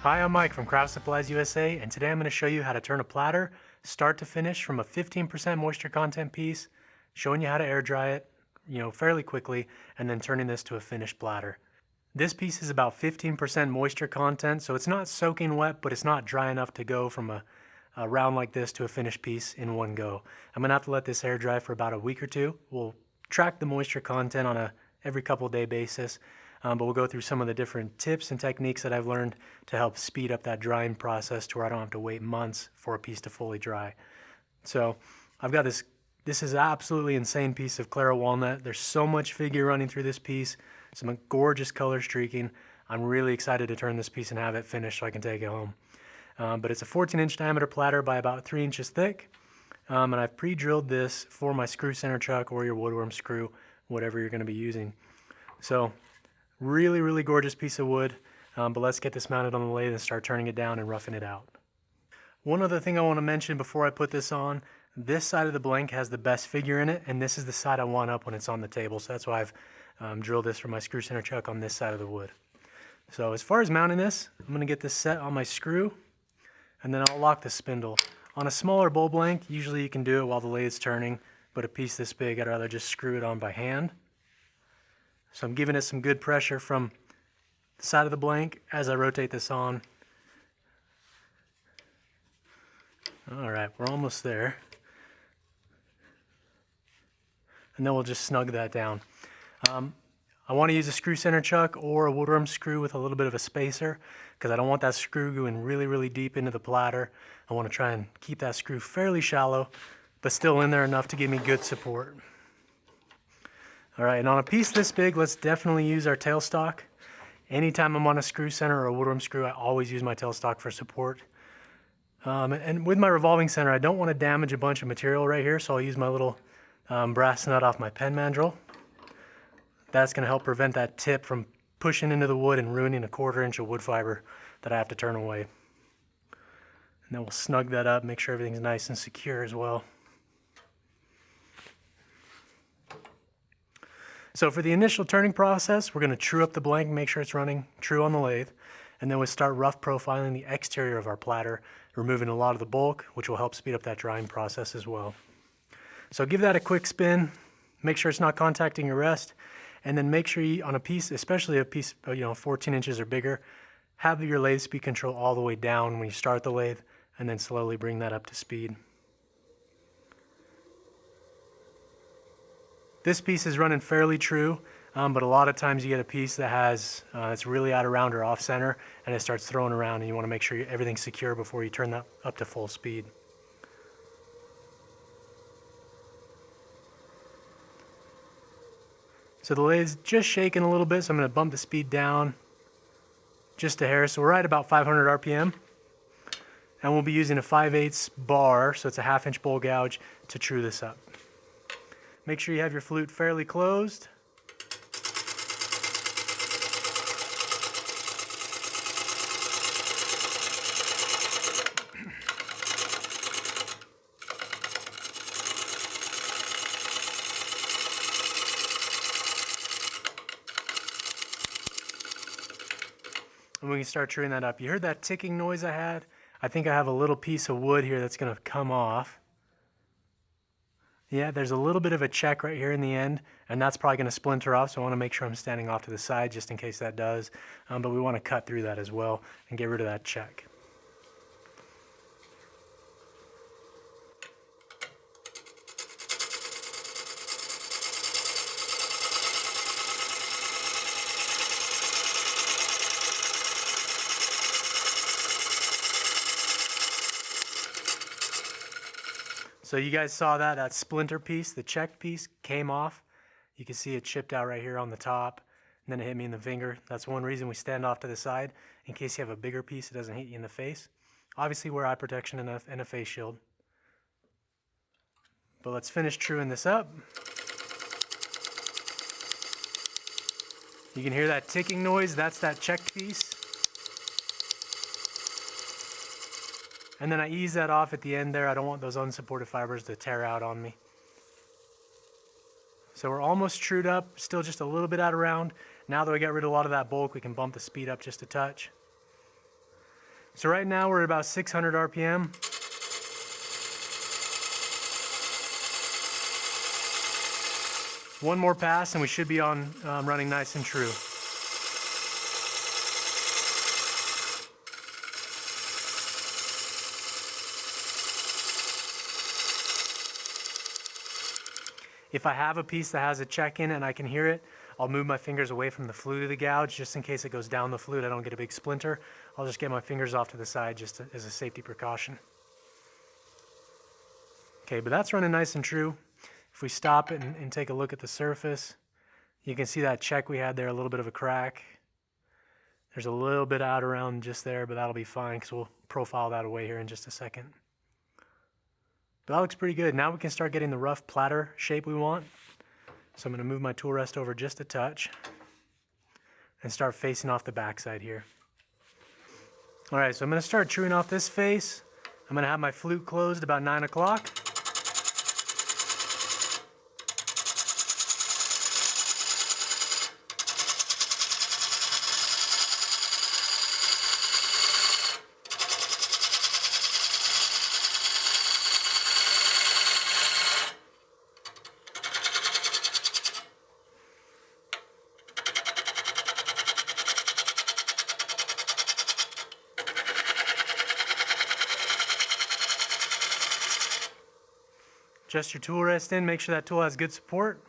Hi, I'm Mike from Craft Supplies USA, and today I'm going to show you how to turn a platter start to finish from a 15% moisture content piece, showing you how to air dry it, fairly quickly, and then turning this to a finished platter. This piece is about 15% moisture content, so it's not soaking wet, but it's not dry enough to go from a round like this to a finished piece in one go. I'm going to have to let this air dry for about a week or two. We'll track the moisture content on a every couple day basis. But we'll go through some of the different tips and techniques that I've learned to help speed up that drying process to where I don't have to wait months for a piece to fully dry. So I've got this is an absolutely insane piece of Claro walnut. There's so much figure running through this piece, some gorgeous color streaking. I'm really excited to turn this piece and have it finished so I can take it home. But it's a 14-inch diameter platter by about 3 inches thick. And I've pre-drilled this for my screw center chuck or your woodworm screw, whatever you're going to be using. So really, really gorgeous piece of wood, but let's get this mounted on the lathe and start turning it down and roughing it out. One other thing I want to mention before I put this on, this side of the blank has the best figure in it, and this is the side I want up when it's on the table, so that's why I've drilled this for my screw center chuck on this side of the wood. So as far as mounting this, I'm going to get this set on my screw, and then I'll lock the spindle. On a smaller bowl blank, usually you can do it while the lathe's turning, but a piece this big, I'd rather just screw it on by hand. So I'm giving it some good pressure from the side of the blank as I rotate this on. All right, we're almost there. And then we'll just snug that down. I want to use a screw center chuck or a woodworm screw with a little bit of a spacer because I don't want that screw going really, really deep into the platter. I want to try and keep that screw fairly shallow, but still in there enough to give me good support. All right, and on a piece this big, let's definitely use our tailstock. Anytime I'm on a screw center or a woodworm screw, I always use my tailstock for support. And with my revolving center, I don't want to damage a bunch of material right here, so I'll use my little brass nut off my pen mandrel. That's going to help prevent that tip from pushing into the wood and ruining a 1/4 inch of wood fiber that I have to turn away. And then we'll snug that up, make sure everything's nice and secure as well. So for the initial turning process, we're going to true up the blank, make sure it's running true on the lathe, and then we'll start rough profiling the exterior of our platter, removing a lot of the bulk, which will help speed up that drying process as well. So give that a quick spin, make sure it's not contacting your rest, and then make sure you, on a piece, especially a piece 14 inches or bigger, have your lathe speed control all the way down when you start the lathe, and then slowly bring that up to speed. This piece is running fairly true, but a lot of times you get a piece that has it's really out of round or off center, and it starts throwing around, and you want to make sure everything's secure before you turn that up to full speed. So the lathe's just shaking a little bit, so I'm going to bump the speed down just a hair. So we're at about 500 RPM, and we'll be using a 5/8 bar, so it's a 1/2 inch bowl gouge, to true this up. Make sure you have your flute fairly closed. And we can start truing that up. You heard that ticking noise I had? I think I have a little piece of wood here that's going to come off. Yeah, there's a little bit of a check right here in the end, and that's probably going to splinter off, so I want to make sure I'm standing off to the side just in case that does. But we want to cut through that as well and get rid of that check. So you guys saw that splinter piece, the checked piece, came off. You can see it chipped out right here on the top, and then it hit me in the finger. That's one reason we stand off to the side, in case you have a bigger piece, it doesn't hit you in the face. Obviously wear eye protection and a face shield. But let's finish truing this up. You can hear that ticking noise, that's that checked piece. And then I ease that off at the end there. I don't want those unsupported fibers to tear out on me. So we're almost trued up, still just a little bit out of round. Now that we got rid of a lot of that bulk, we can bump the speed up just a touch. So right now we're at about 600 RPM. One more pass and we should be on running nice and true. If I have a piece that has a check in and I can hear it, I'll move my fingers away from the flute of the gouge just in case it goes down the flute. I don't get a big splinter. I'll just get my fingers off to the side just as a safety precaution. Okay, but that's running nice and true. If we stop it and take a look at the surface, you can see that check we had there, a little bit of a crack. There's a little bit out around just there, but that'll be fine because we'll profile that away here in just a second. But that looks pretty good. Now we can start getting the rough platter shape we want. So I'm going to move my tool rest over just a touch and start facing off the backside here. All right, so I'm going to start truing off this face. I'm going to have my flute closed about 9 o'clock. Adjust your tool rest in, make sure that tool has good support.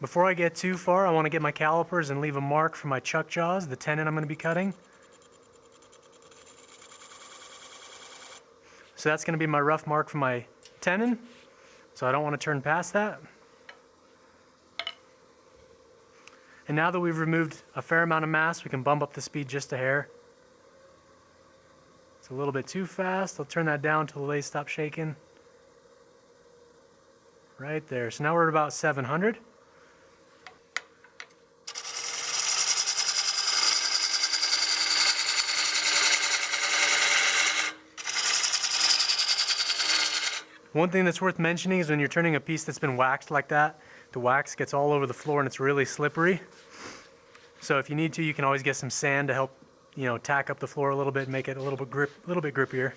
Before I get too far, I want to get my calipers and leave a mark for my chuck jaws, the tenon I'm going to be cutting. So that's going to be my rough mark for my tenon. So I don't want to turn past that. And now that we've removed a fair amount of mass, we can bump up the speed just a hair. It's a little bit too fast. I'll turn that down till the lathe stops shaking. Right there. So now we're at about 700. One thing that's worth mentioning is when you're turning a piece that's been waxed like that, the wax gets all over the floor and it's really slippery. So if you need to, you can always get some sand to help, tack up the floor a little bit and make it a little bit grippier.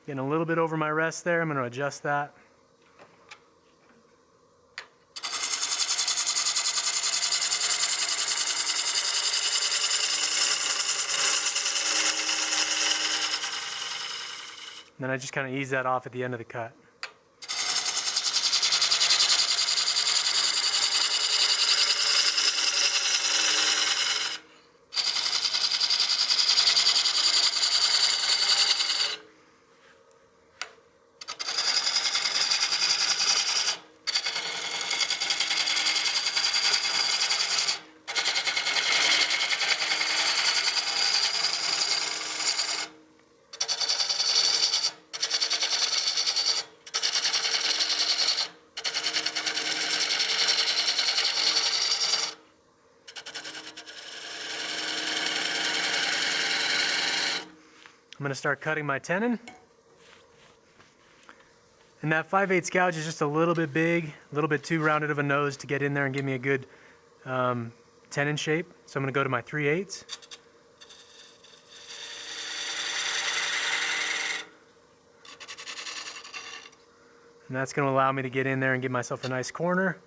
Getting a little bit over my rest there, I'm going to adjust that. And then I just kind of ease that off at the end of the cut. I'm going to start cutting my tenon. And that 5/8 gouge is just a little bit big, a little bit too rounded of a nose to get in there and give me a good tenon shape. So I'm going to go to my 3/8. And that's going to allow me to get in there and give myself a nice corner.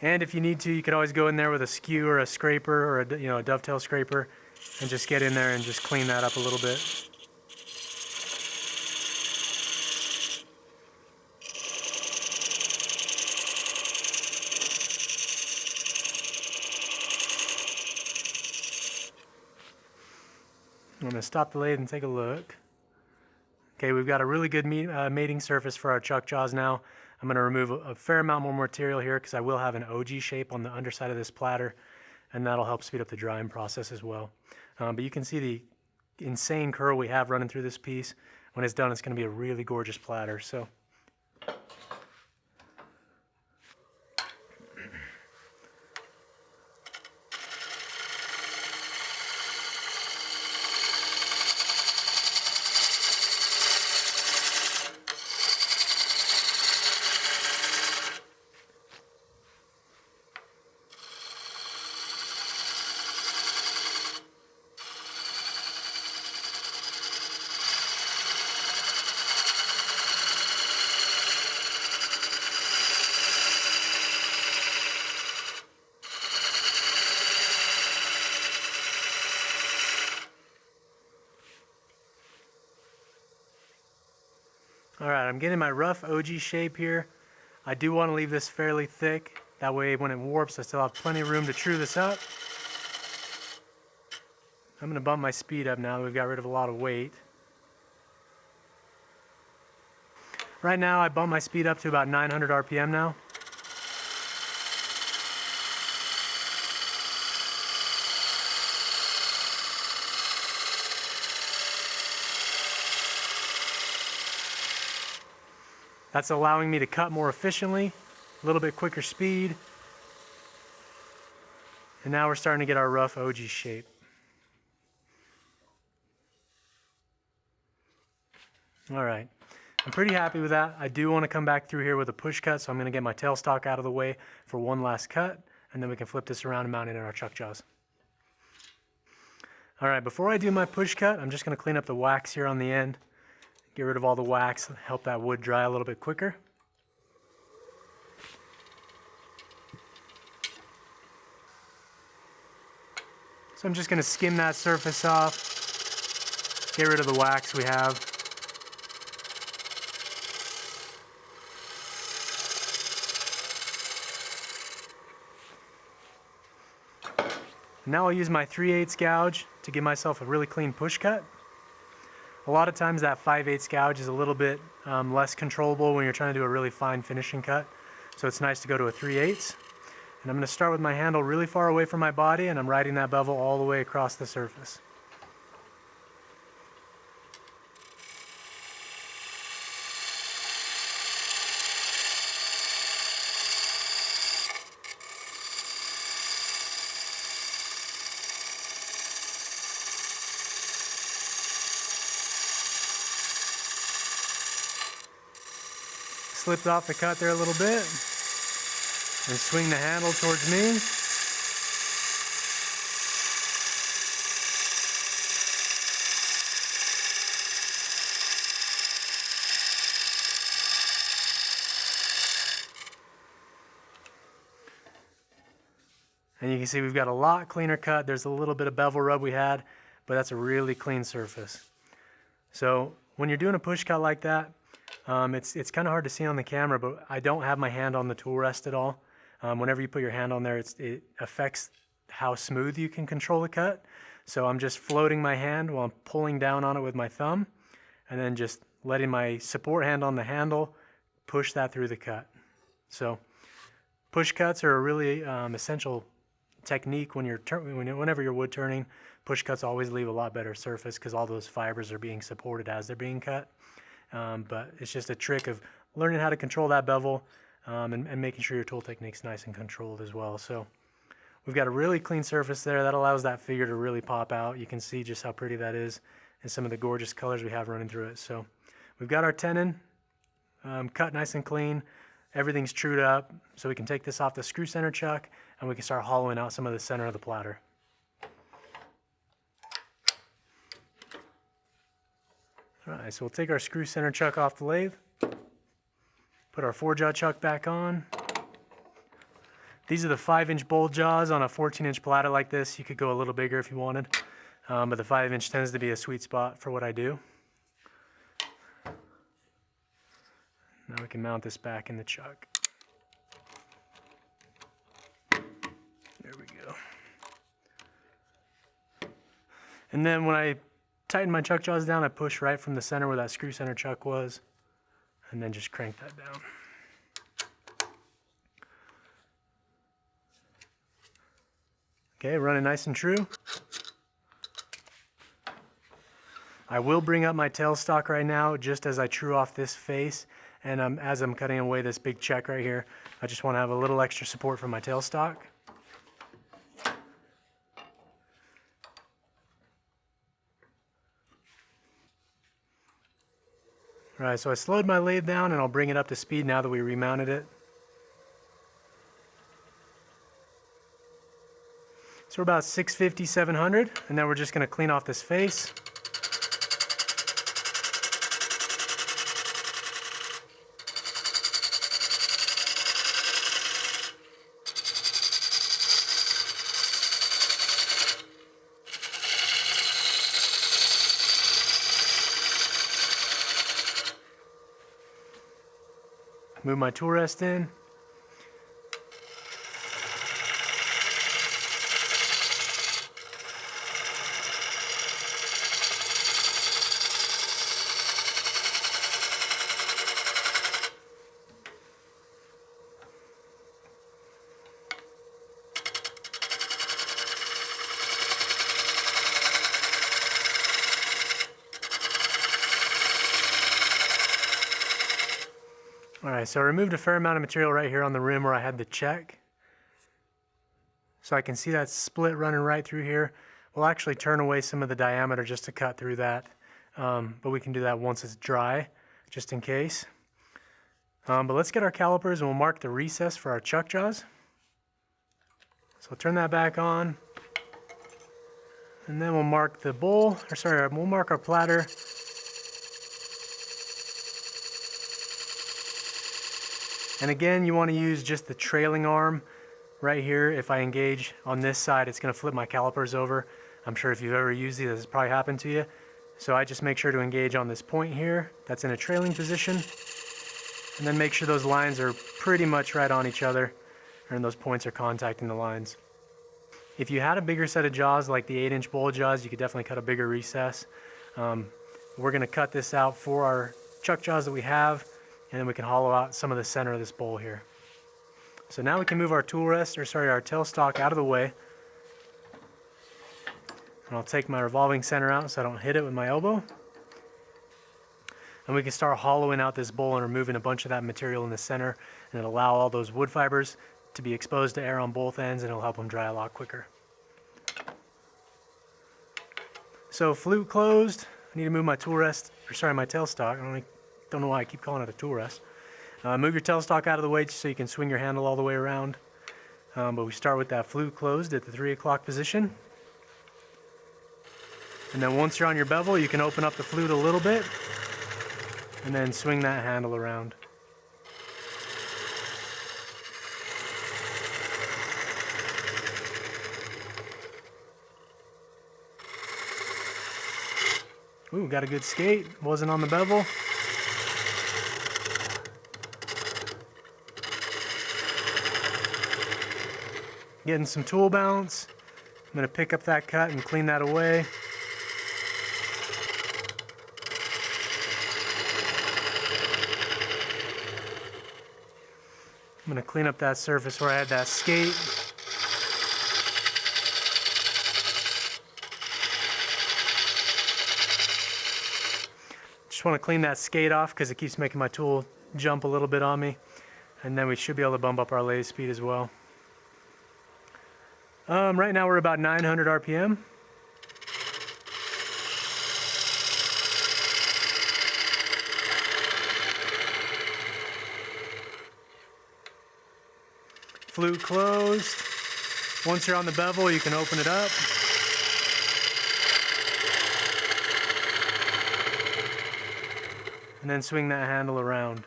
And if you need to, you could always go in there with a skew or a scraper or a dovetail scraper and just get in there and just clean that up a little bit. I'm going to stop the lathe and take a look. Okay, we've got a really good mating surface for our chuck jaws now. I'm going to remove a fair amount more material here because I will have an OG shape on the underside of this platter, and that'll help speed up the drying process as well. But you can see the insane curl we have running through this piece. When it's done, it's going to be a really gorgeous platter. So alright, I'm getting my rough OG shape here. I do want to leave this fairly thick. That way when it warps, I still have plenty of room to true this up. I'm going to bump my speed up now that we've got rid of a lot of weight. Right now I bump my speed up to about 900 RPM now. That's allowing me to cut more efficiently, a little bit quicker speed. And now we're starting to get our rough OG shape. All right, I'm pretty happy with that. I do want to come back through here with a push cut, so I'm going to get my tailstock out of the way for one last cut, and then we can flip this around and mount it in our chuck jaws. All right, before I do my push cut, I'm just going to clean up the wax here on the end. Get rid of all the wax, help that wood dry a little bit quicker. So I'm just going to skim that surface off, get rid of the wax we have. Now I'll use my 3/8 gouge to give myself a really clean push cut. A lot of times that 5/8 gouge is a little bit less controllable when you're trying to do a really fine finishing cut. So it's nice to go to a 3/8. And I'm going to start with my handle really far away from my body, and I'm riding that bevel all the way across the surface. Slipped off the cut there a little bit, and swing the handle towards me. And you can see we've got a lot cleaner cut. There's a little bit of bevel rub we had, but that's a really clean surface. So when you're doing a push cut like that, it's kind of hard to see on the camera, but I don't have my hand on the tool rest at all. Whenever you put your hand on there, it affects how smooth you can control the cut. So I'm just floating my hand while I'm pulling down on it with my thumb, and then just letting my support hand on the handle push that through the cut. So push cuts are a really essential technique when whenever you're wood turning. Push cuts always leave a lot better surface because all those fibers are being supported as they're being cut. But it's just a trick of learning how to control that bevel and making sure your tool technique's nice and controlled as well. So we've got a really clean surface there. That allows that figure to really pop out. You can see just how pretty that is and some of the gorgeous colors we have running through it. So we've got our tenon cut nice and clean. Everything's trued up, so we can take this off the screw center chuck and we can start hollowing out some of the center of the platter. Alright, so we'll take our screw center chuck off the lathe, put our 4-jaw chuck back on. These are the 5-inch bolt jaws on a 14-inch platter like this. You could go a little bigger if you wanted, but the 5-inch tends to be a sweet spot for what I do. Now we can mount this back in the chuck. There we go. And then when I tighten my chuck jaws down, I push right from the center where that screw center chuck was, and then just crank that down. Okay, running nice and true. I will bring up my tailstock right now just as I true off this face, and as I'm cutting away this big check right here, I just want to have a little extra support for my tailstock. Alright, so I slowed my lathe down and I'll bring it up to speed now that we remounted it. So we're about 650, 700, and then we're just going to clean off this face. Move my tool rest in. Alright, so I removed a fair amount of material right here on the rim where I had the check. So I can see that split running right through here. We'll actually turn away some of the diameter just to cut through that. But we can do that once it's dry, just in case. But let's get our calipers and we'll mark the recess for our chuck jaws. So I'll turn that back on. And then we'll mark the bowl, we'll mark our platter. And again, you want to use just the trailing arm right here. If I engage on this side, it's going to flip my calipers over. I'm sure if you've ever used these, this has probably happened to you. So I just make sure to engage on this point here. That's in a trailing position. And then make sure those lines are pretty much right on each other, and those points are contacting the lines. If you had a bigger set of jaws, like the 8-inch bowl jaws, you could definitely cut a bigger recess. We're going to cut this out for our chuck jaws that we have, and then we can hollow out some of the center of this bowl here. So now we can move our tool rest, our tailstock out of the way. And I'll take my revolving center out so I don't hit it with my elbow. And we can start hollowing out this bowl and removing a bunch of that material in the center, and it'll allow all those wood fibers to be exposed to air on both ends, and it'll help them dry a lot quicker. So flute closed. I need to move my tool rest, my tailstock. I don't know why I keep calling it a tool rest. Move your tailstock out of the way so you can swing your handle all the way around. But we start with that flute closed at the 3 o'clock position. And then once you're on your bevel, you can open up the flute a little bit and then swing that handle around. Ooh, got a good skate. Wasn't on the bevel. Getting some tool bounce. I'm going to pick up that cut and clean that away. I'm going to clean up that surface where I had that skate. Just want to clean that skate off because it keeps making my tool jump a little bit on me. And then we should be able to bump up our lathe speed as well. Right now we're about 900 RPM. Flute closed. Once you're on the bevel, you can open it up. And then swing that handle around.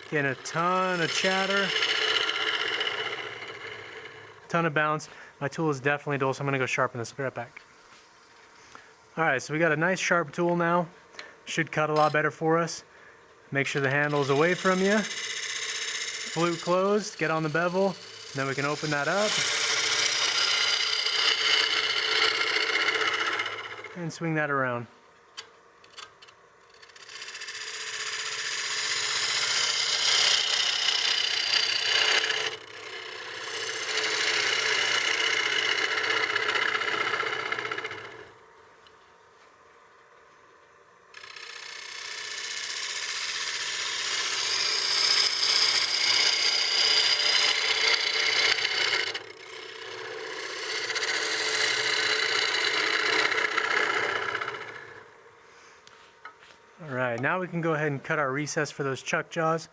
Getting a ton of chatter, ton of bounce. My tool is definitely dull, so I'm going to go sharpen this. I'll be right back. Alright, so we got a nice sharp tool now. Should cut a lot better for us. Make sure the handle is away from you. Flute closed, get on the bevel, and then we can open that up. And swing that around. Alright, now we can go ahead and cut our recess for those chuck jaws.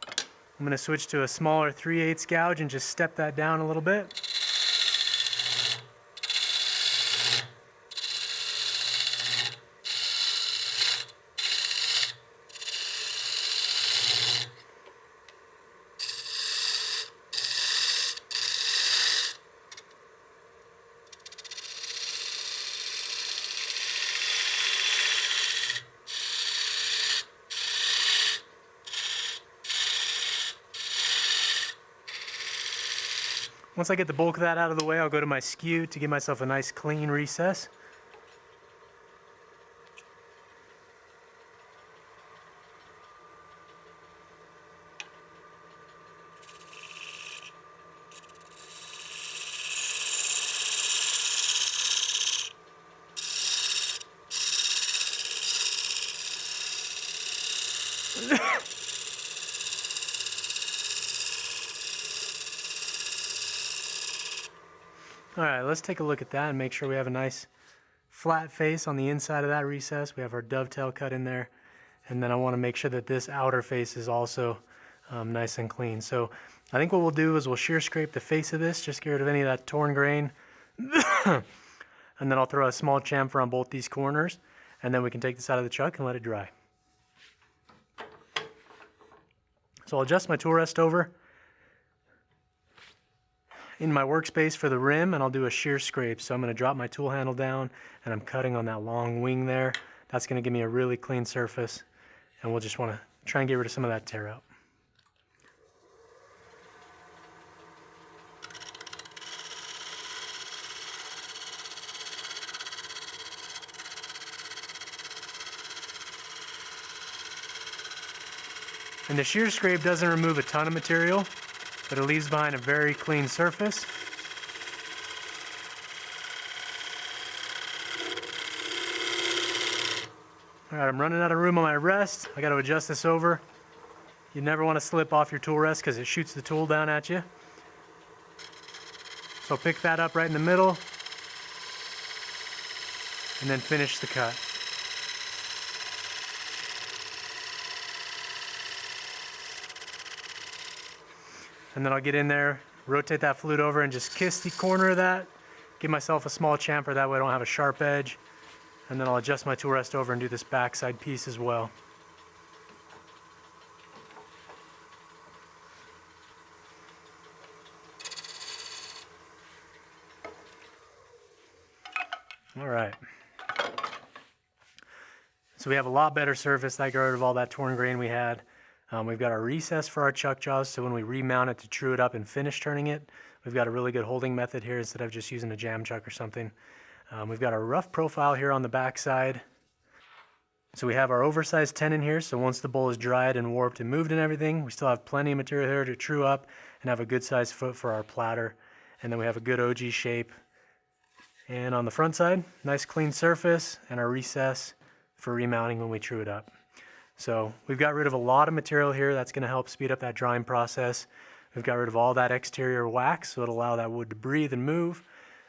I'm going to switch to a smaller 3/8 gouge and just step that down a little bit. Once I get the bulk of that out of the way, I'll go to my skew to give myself a nice clean recess. Alright, let's take a look at that and make sure we have a nice flat face on the inside of that recess. We have our dovetail cut in there, and then I want to make sure that this outer face is also nice and clean. So I think what we'll do is we'll shear scrape the face of this, just get rid of any of that torn grain, and then I'll throw a small chamfer on both these corners, and then we can take this out of the chuck and let it dry. So I'll adjust my tool rest over in my workspace for the rim, and I'll do a shear scrape. So I'm going to drop my tool handle down, and I'm cutting on that long wing there. That's going to give me a really clean surface, and we'll just want to try and get rid of some of that tear out. And the shear scrape doesn't remove a ton of material, but it leaves behind a very clean surface. Alright, I'm running out of room on my rest. I got to adjust this over. You never want to slip off your tool rest because it shoots the tool down at you. So pick that up right in the middle, and then finish the cut. And then I'll get in there, rotate that flute over, and just kiss the corner of that. Give myself a small chamfer, that way I don't have a sharp edge. And then I'll adjust my tool rest over and do this backside piece as well. All right. So we have a lot better surface. That got rid of all that torn grain we had. We've got our recess for our chuck jaws, so when we remount it to true it up and finish turning it, we've got a really good holding method here instead of just using a jam chuck or something. We've got a rough profile here on the back side. So we have our oversized tenon here, so once the bowl is dried and warped and moved and everything, we still have plenty of material here to true up and have a good size foot for our platter. And then we have a good OG shape. And on the front side, nice clean surface and our recess for remounting when we true it up. So we've got rid of a lot of material here. That's going to help speed up that drying process. We've got rid of all that exterior wax, so it'll allow that wood to breathe and move.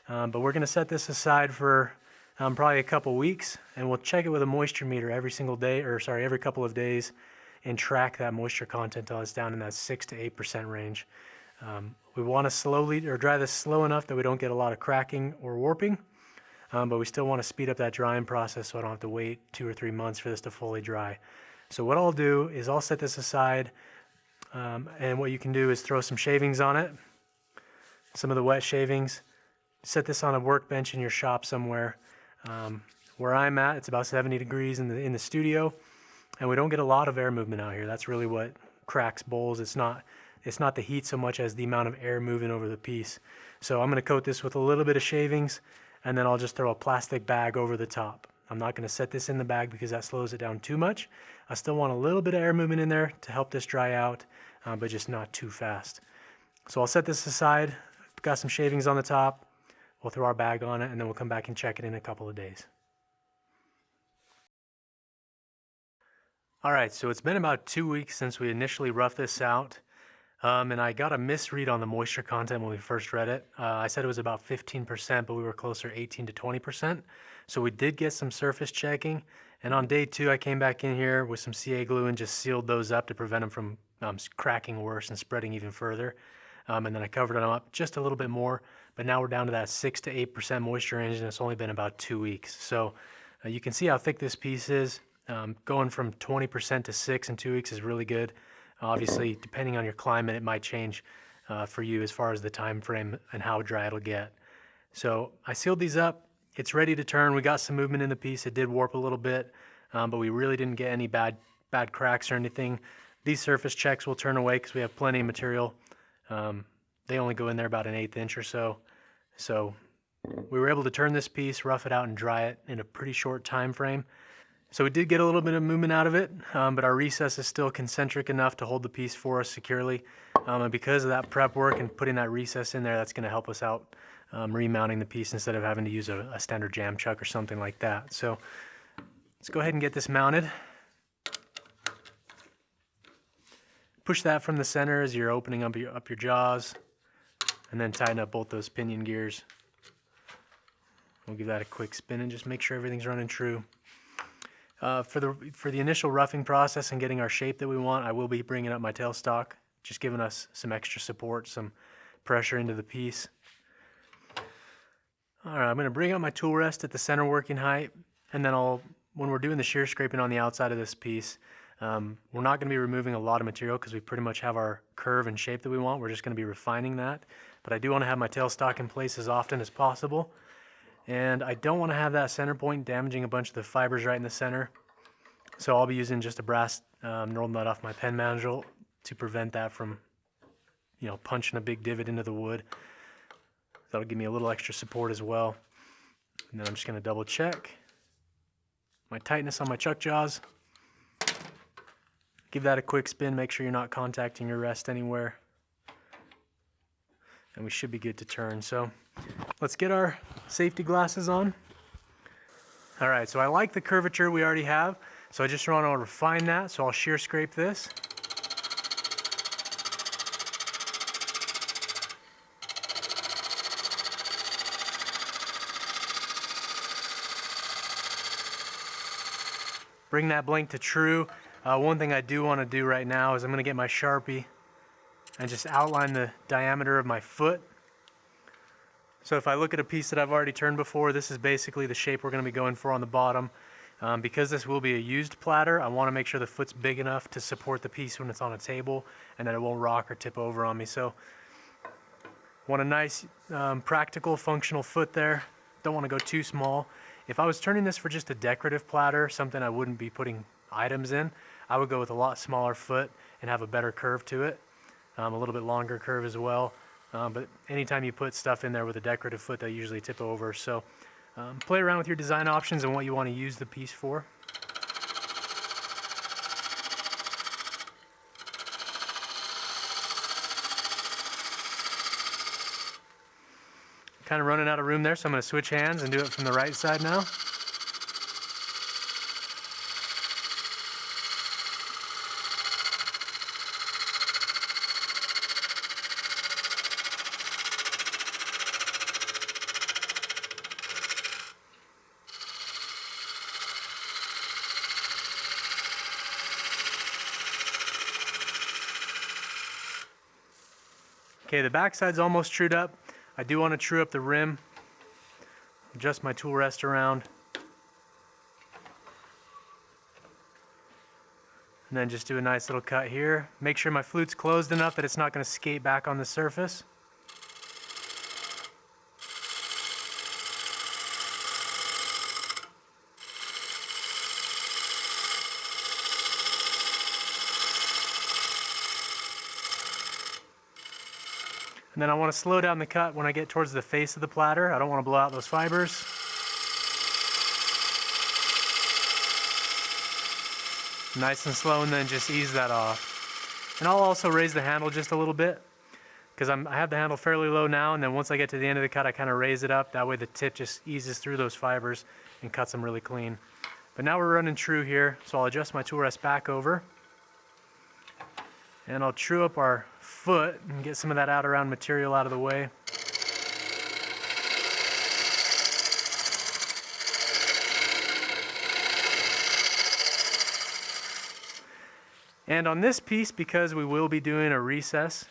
But we're going to set this aside for probably a couple weeks, and we'll check it with a moisture meter every single day, or sorry, every couple of days, and track that moisture content until it's down in that 6 to 8% range. We want to slowly, or dry this slow enough that we don't get a lot of cracking or warping, but we still want to speed up that drying process so I don't have to wait 2 or 3 months for this to fully dry. So what I'll do is I'll set this aside, and what you can do is throw some shavings on it, some of the wet shavings. Set this on a workbench in your shop somewhere. Where I'm at, it's about 70 degrees in the studio. and we don't get a lot of air movement out here. That's really what cracks bowls. It's not the heat so much as the amount of air moving over the piece. So I'm going to coat this with a little bit of shavings, and then I'll just throw a plastic bag over the top. I'm not going to set this in the bag because that slows it down too much. I still want a little bit of air movement in there to help this dry out, but just not too fast. So I'll set this aside. Got some shavings on the top. We'll throw our bag on it, and then we'll come back and check it in a couple of days. All right, so it's been about 2 weeks since we initially roughed this out. And I got a misread on the moisture content when we first read it. I said it was about 15%, but we were closer 18 to 20%. So we did get some surface checking. And on day 2, I came back in here with some CA glue and just sealed those up to prevent them from cracking worse and spreading even further. And then I covered them up just a little bit more. But now we're down to that 6 to 8% moisture range, and it's only been about 2 weeks. So you can see how thick this piece is. Going from 20% to 6 in 2 weeks is really good. Obviously, depending on your climate, it might change for you as far as the time frame and how dry it'll get. So I sealed these up. It's ready to turn. We got some movement in the piece. It did warp a little bit, but we really didn't get any bad cracks or anything. These surface checks will turn away because we have plenty of material. They only go in there about 1/8 inch or so. So we were able to turn this piece, rough it out, and dry it in a pretty short time frame. So we did get a little bit of movement out of it, but our recess is still concentric enough to hold the piece for us securely. And because of that prep work and putting that recess in there, that's going to help us out remounting the piece instead of having to use a standard jam chuck or something like that. So let's go ahead and get this mounted. Push that from the center as you're opening up your jaws, and then tighten up both those pinion gears. We'll give that a quick spin and just make sure everything's running true. For the initial roughing process and getting our shape that we want, I will be bringing up my tailstock, just giving us some extra support, some pressure into the piece. All right, I'm going to bring up my tool rest at the center working height, and then when we're doing the shear scraping on the outside of this piece, we're not going to be removing a lot of material because we pretty much have our curve and shape that we want. We're just going to be refining that. But I do want to have my tailstock in place as often as possible. And I don't want to have that center point damaging a bunch of the fibers right in the center. So I'll be using just a brass knurled nut off my pen mandrel to prevent that from, punching a big divot into the wood. That'll give me a little extra support as well. And then I'm just going to double check my tightness on my chuck jaws. Give that a quick spin, make sure you're not contacting your rest anywhere. And we should be good to turn. So let's get our safety glasses on. All right, so I like the curvature we already have, so I just want to refine that, so I'll shear scrape this. Bring that blank to true. One thing I do want to do right now is I'm going to get my Sharpie and just outline the diameter of my foot. So if I look at a piece that I've already turned before, this is basically the shape we're going to be going for on the bottom. Because this will be a used platter, I want to make sure the foot's big enough to support the piece when it's on a table and that it won't rock or tip over on me. So want a nice, practical, functional foot there. Don't want to go too small. If I was turning this for just a decorative platter, something I wouldn't be putting items in, I would go with a lot smaller foot and have a better curve to it. A little bit longer curve as well. But anytime you put stuff in there with a decorative foot, they usually tip over. So play around with your design options and what you want to use the piece for. Kind of running out of room there, so I'm going to switch hands and do it from the right side now. Okay, the back side's almost trued up. I do want to true up the rim. Adjust my tool rest around. And then just do a nice little cut here. Make sure my flute's closed enough that it's not going to skate back on the surface. And then I want to slow down the cut when I get towards the face of the platter. I don't want to blow out those fibers. Nice and slow, and then just ease that off. And I'll also raise the handle just a little bit, because I have the handle fairly low now, and then once I get to the end of the cut, I kind of raise it up. That way the tip just eases through those fibers and cuts them really clean. But now we're running true here, so I'll adjust my tool rest back over. And I'll true up our foot and get some of that out around material out of the way. And on this piece, because we will be doing a recess,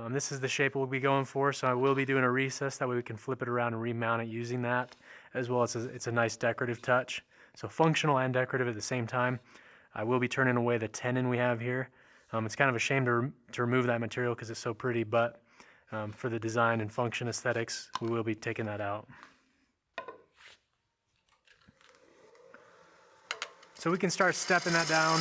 this is the shape we'll be going for, so I will be doing a recess. That way we can flip it around and remount it using that, as well as it's a nice decorative touch. So functional and decorative at the same time. I will be turning away the tenon we have here. It's kind of a shame to remove that material because it's so pretty, but for the design and function aesthetics, we will be taking that out. So we can start stepping that down.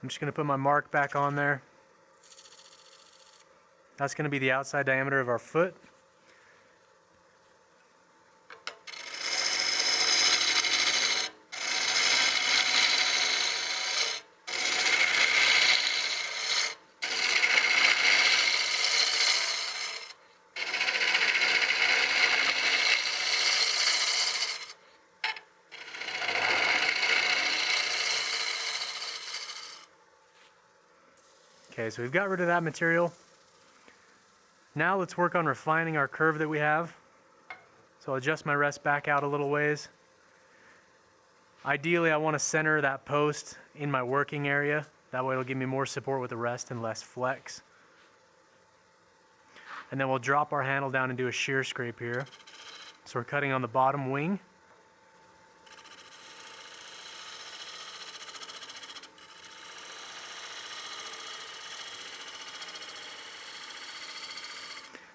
I'm just going to put my mark back on there. That's going to be the outside diameter of our foot. Okay, so we've got rid of that material. Now let's work on refining our curve that we have. So I'll adjust my rest back out a little ways. Ideally, I want to center that post in my working area. That way it'll give me more support with the rest and less flex. And then we'll drop our handle down and do a shear scrape here. So we're cutting on the bottom wing.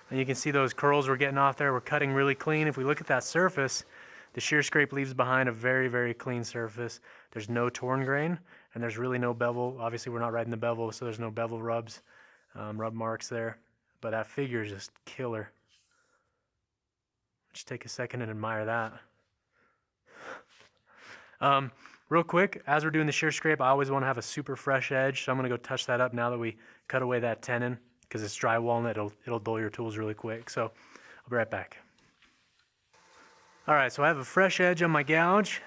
And you can see those curls we're getting off there. We're cutting really clean. If we look at that surface, the shear scrape leaves behind a very, very clean surface. There's no torn grain, and there's really no bevel. Obviously, we're not riding the bevel, so there's no bevel rubs, rub marks there. But that figure is just killer. Just take a second and admire that. Real quick, as we're doing the shear scrape, I always want to have a super fresh edge, so I'm going to go touch that up now that we cut away that tenon. Because it's dry walnut, it'll dull your tools really quick. So I'll be right back. All right, so I have a fresh edge on my gouge.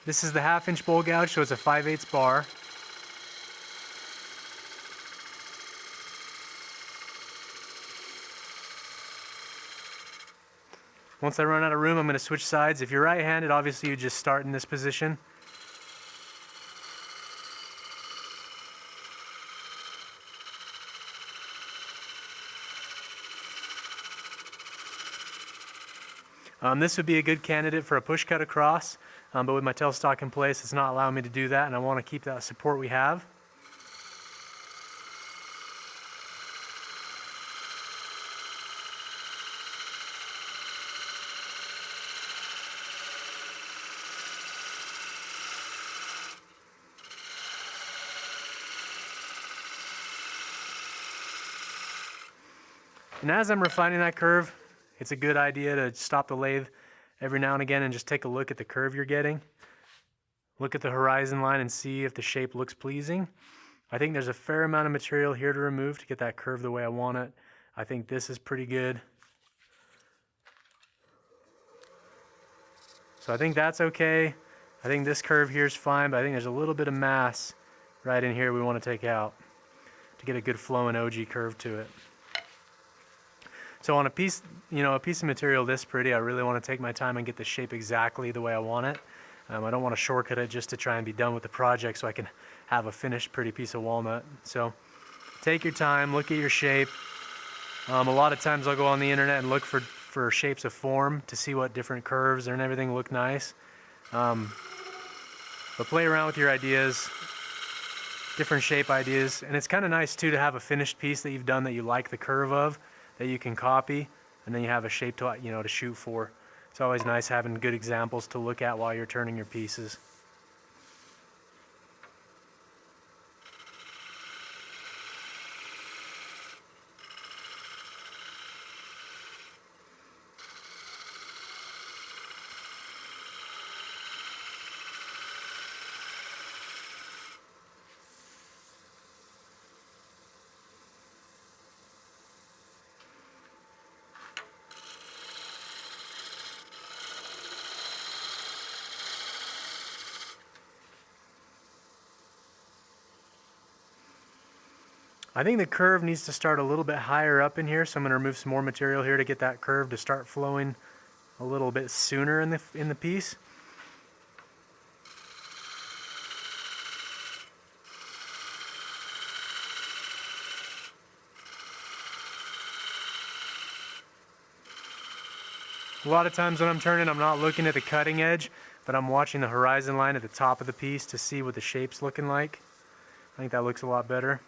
This is the 1/2-inch bowl gouge, so it's a 5/8 bar. Once I run out of room, I'm going to switch sides. If you're right-handed, obviously you just start in this position. This would be a good candidate for a push cut across, but with my tailstock in place, it's not allowing me to do that, and I want to keep that support we have. And as I'm refining that curve, it's a good idea to stop the lathe every now and again and just take a look at the curve you're getting. Look at the horizon line and see if the shape looks pleasing. I think there's a fair amount of material here to remove to get that curve the way I want it. I think this is pretty good. So I think that's okay. I think this curve here is fine, but I think there's a little bit of mass right in here we want to take out to get a good flowing OG curve to it. So on a piece of material this pretty, I really want to take my time and get the shape exactly the way I want it. I don't want to shortcut it just to try and be done with the project so I can have a finished pretty piece of walnut. So take your time, look at your shape. A lot of times I'll go on the internet and look for shapes of form to see what different curves and everything look nice. But play around with your ideas. different shape ideas. And it's kind of nice too to have a finished piece that you've done that you like the curve of, that you can copy, and then you have a shape to, you know, to shoot for. It's always nice having good examples to look at while you're turning your pieces. I think the curve needs to start a little bit higher up in here, so I'm going to remove some more material here to get that curve to start flowing a little bit sooner in the piece. A lot of times when I'm turning, I'm not looking at the cutting edge, but I'm watching the horizon line at the top of the piece to see what the shape's looking like. I think that looks a lot better.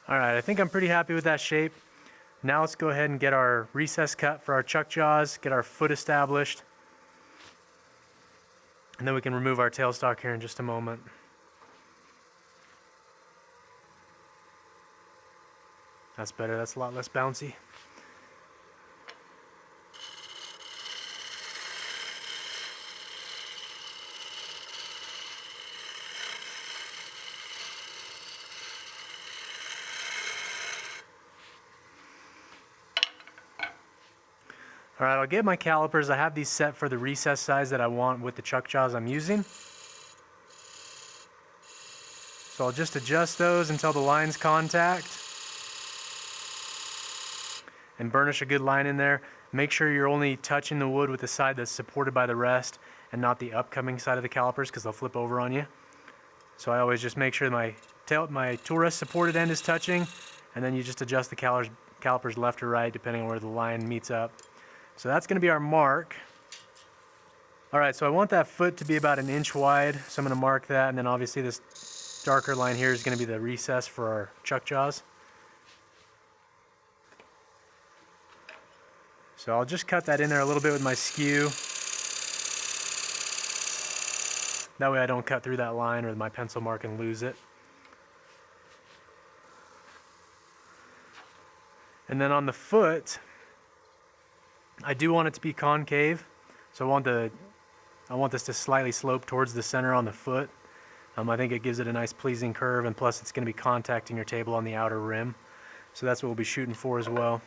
All right, I think I'm pretty happy with that shape. Now let's go ahead and get our recess cut for our chuck jaws, get our foot established, and then we can remove our tailstock here in just a moment. That's better, that's a lot less bouncy. All right, I'll get my calipers. I have these set for the recess size that I want with the chuck jaws I'm using. So I'll just adjust those until the lines contact and burnish a good line in there. Make sure you're only touching the wood with the side that's supported by the rest and not the upcoming side of the calipers, because they'll flip over on you. So I always just make sure my tool rest supported end is touching, and then you just adjust the calipers left or right depending on where the line meets up. So that's going to be our mark. All right, so I want that foot to be about 1 inch wide, so I'm going to mark that, and then obviously this darker line here is going to be the recess for our chuck jaws. So I'll just cut that in there a little bit with my skew. That way I don't cut through that line or my pencil mark and lose it. And then on the foot, I do want it to be concave, so I want this to slightly slope towards the center on the foot. I think it gives it a nice pleasing curve, and plus it's going to be contacting your table on the outer rim. So that's what we'll be shooting for as well.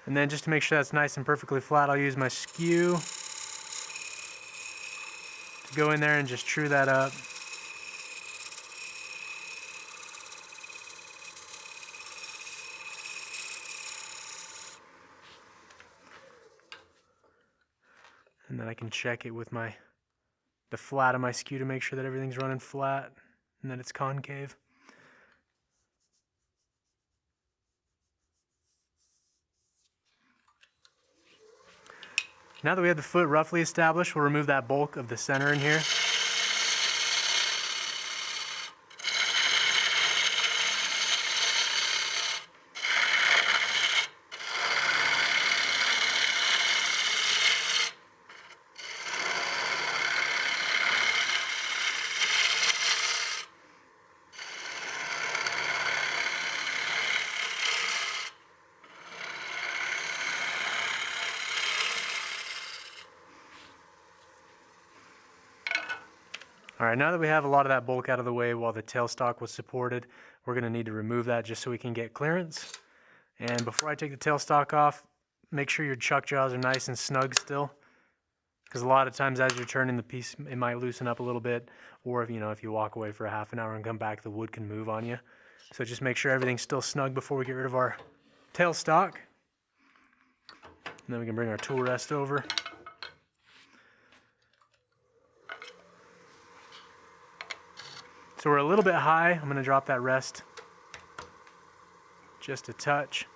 And then just to make sure that's nice and perfectly flat, I'll use my skew to go in there and just true that up. And then I can check it with the flat of my skew to make sure that everything's running flat and that it's concave. Now that we have the foot roughly established, we'll remove that bulk of the center in here. All right, now that we have a lot of that bulk out of the way while the tailstock was supported, we're going to need to remove that just so we can get clearance. And before I take the tailstock off, make sure your chuck jaws are nice and snug still, because a lot of times as you're turning the piece, it might loosen up a little bit, or if you walk away for a half an hour and come back, the wood can move on you. So just make sure everything's still snug before we get rid of our tailstock. And then we can bring our tool rest over. So we're a little bit high. I'm going to drop that rest just a touch.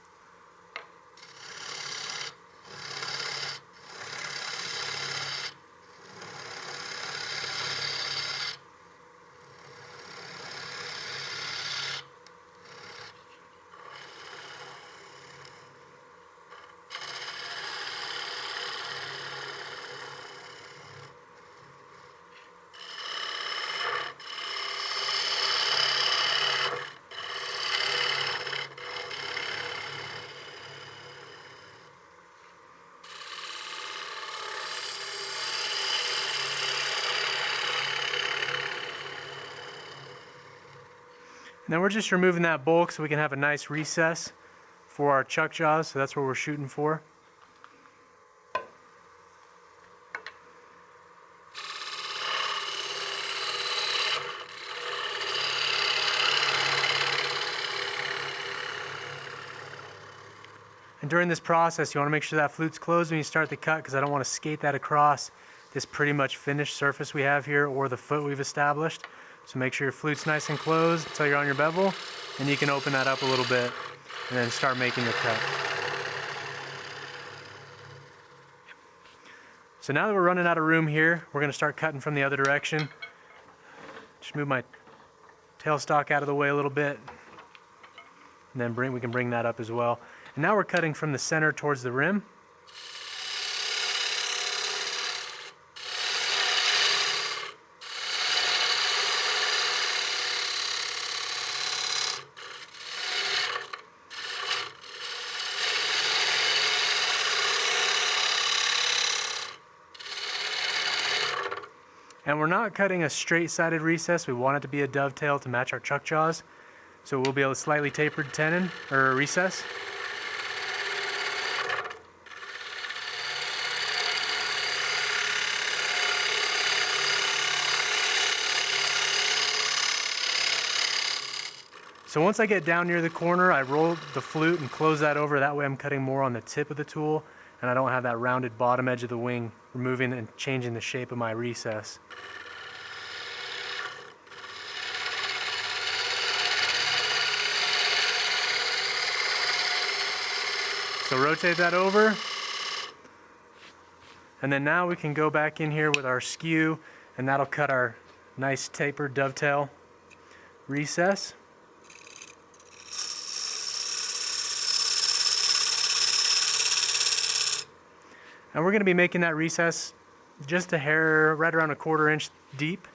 And then we're just removing that bulk so we can have a nice recess for our chuck jaws, so that's what we're shooting for. And during this process, you want to make sure that flute's closed when you start the cut, because I don't want to skate that across this pretty much finished surface we have here or the foot we've established. So make sure your flute's nice and closed until you're on your bevel, and you can open that up a little bit and then start making your cut. So now that we're running out of room here, we're going to start cutting from the other direction. Just move my tailstock out of the way a little bit, and then we can bring that up as well. And now we're cutting from the center towards the rim. And we're not cutting a straight-sided recess. We want it to be a dovetail to match our chuck jaws. So we'll be able to slightly tapered tenon or recess. So once I get down near the corner, I roll the flute and close that over. That way I'm cutting more on the tip of the tool, and I don't have that rounded bottom edge of the wing, removing and changing the shape of my recess. So rotate that over, and then now we can go back in here with our skew, and that'll cut our nice tapered dovetail recess. And we're going to be making that recess just a hair, right around 1/4 inch deep.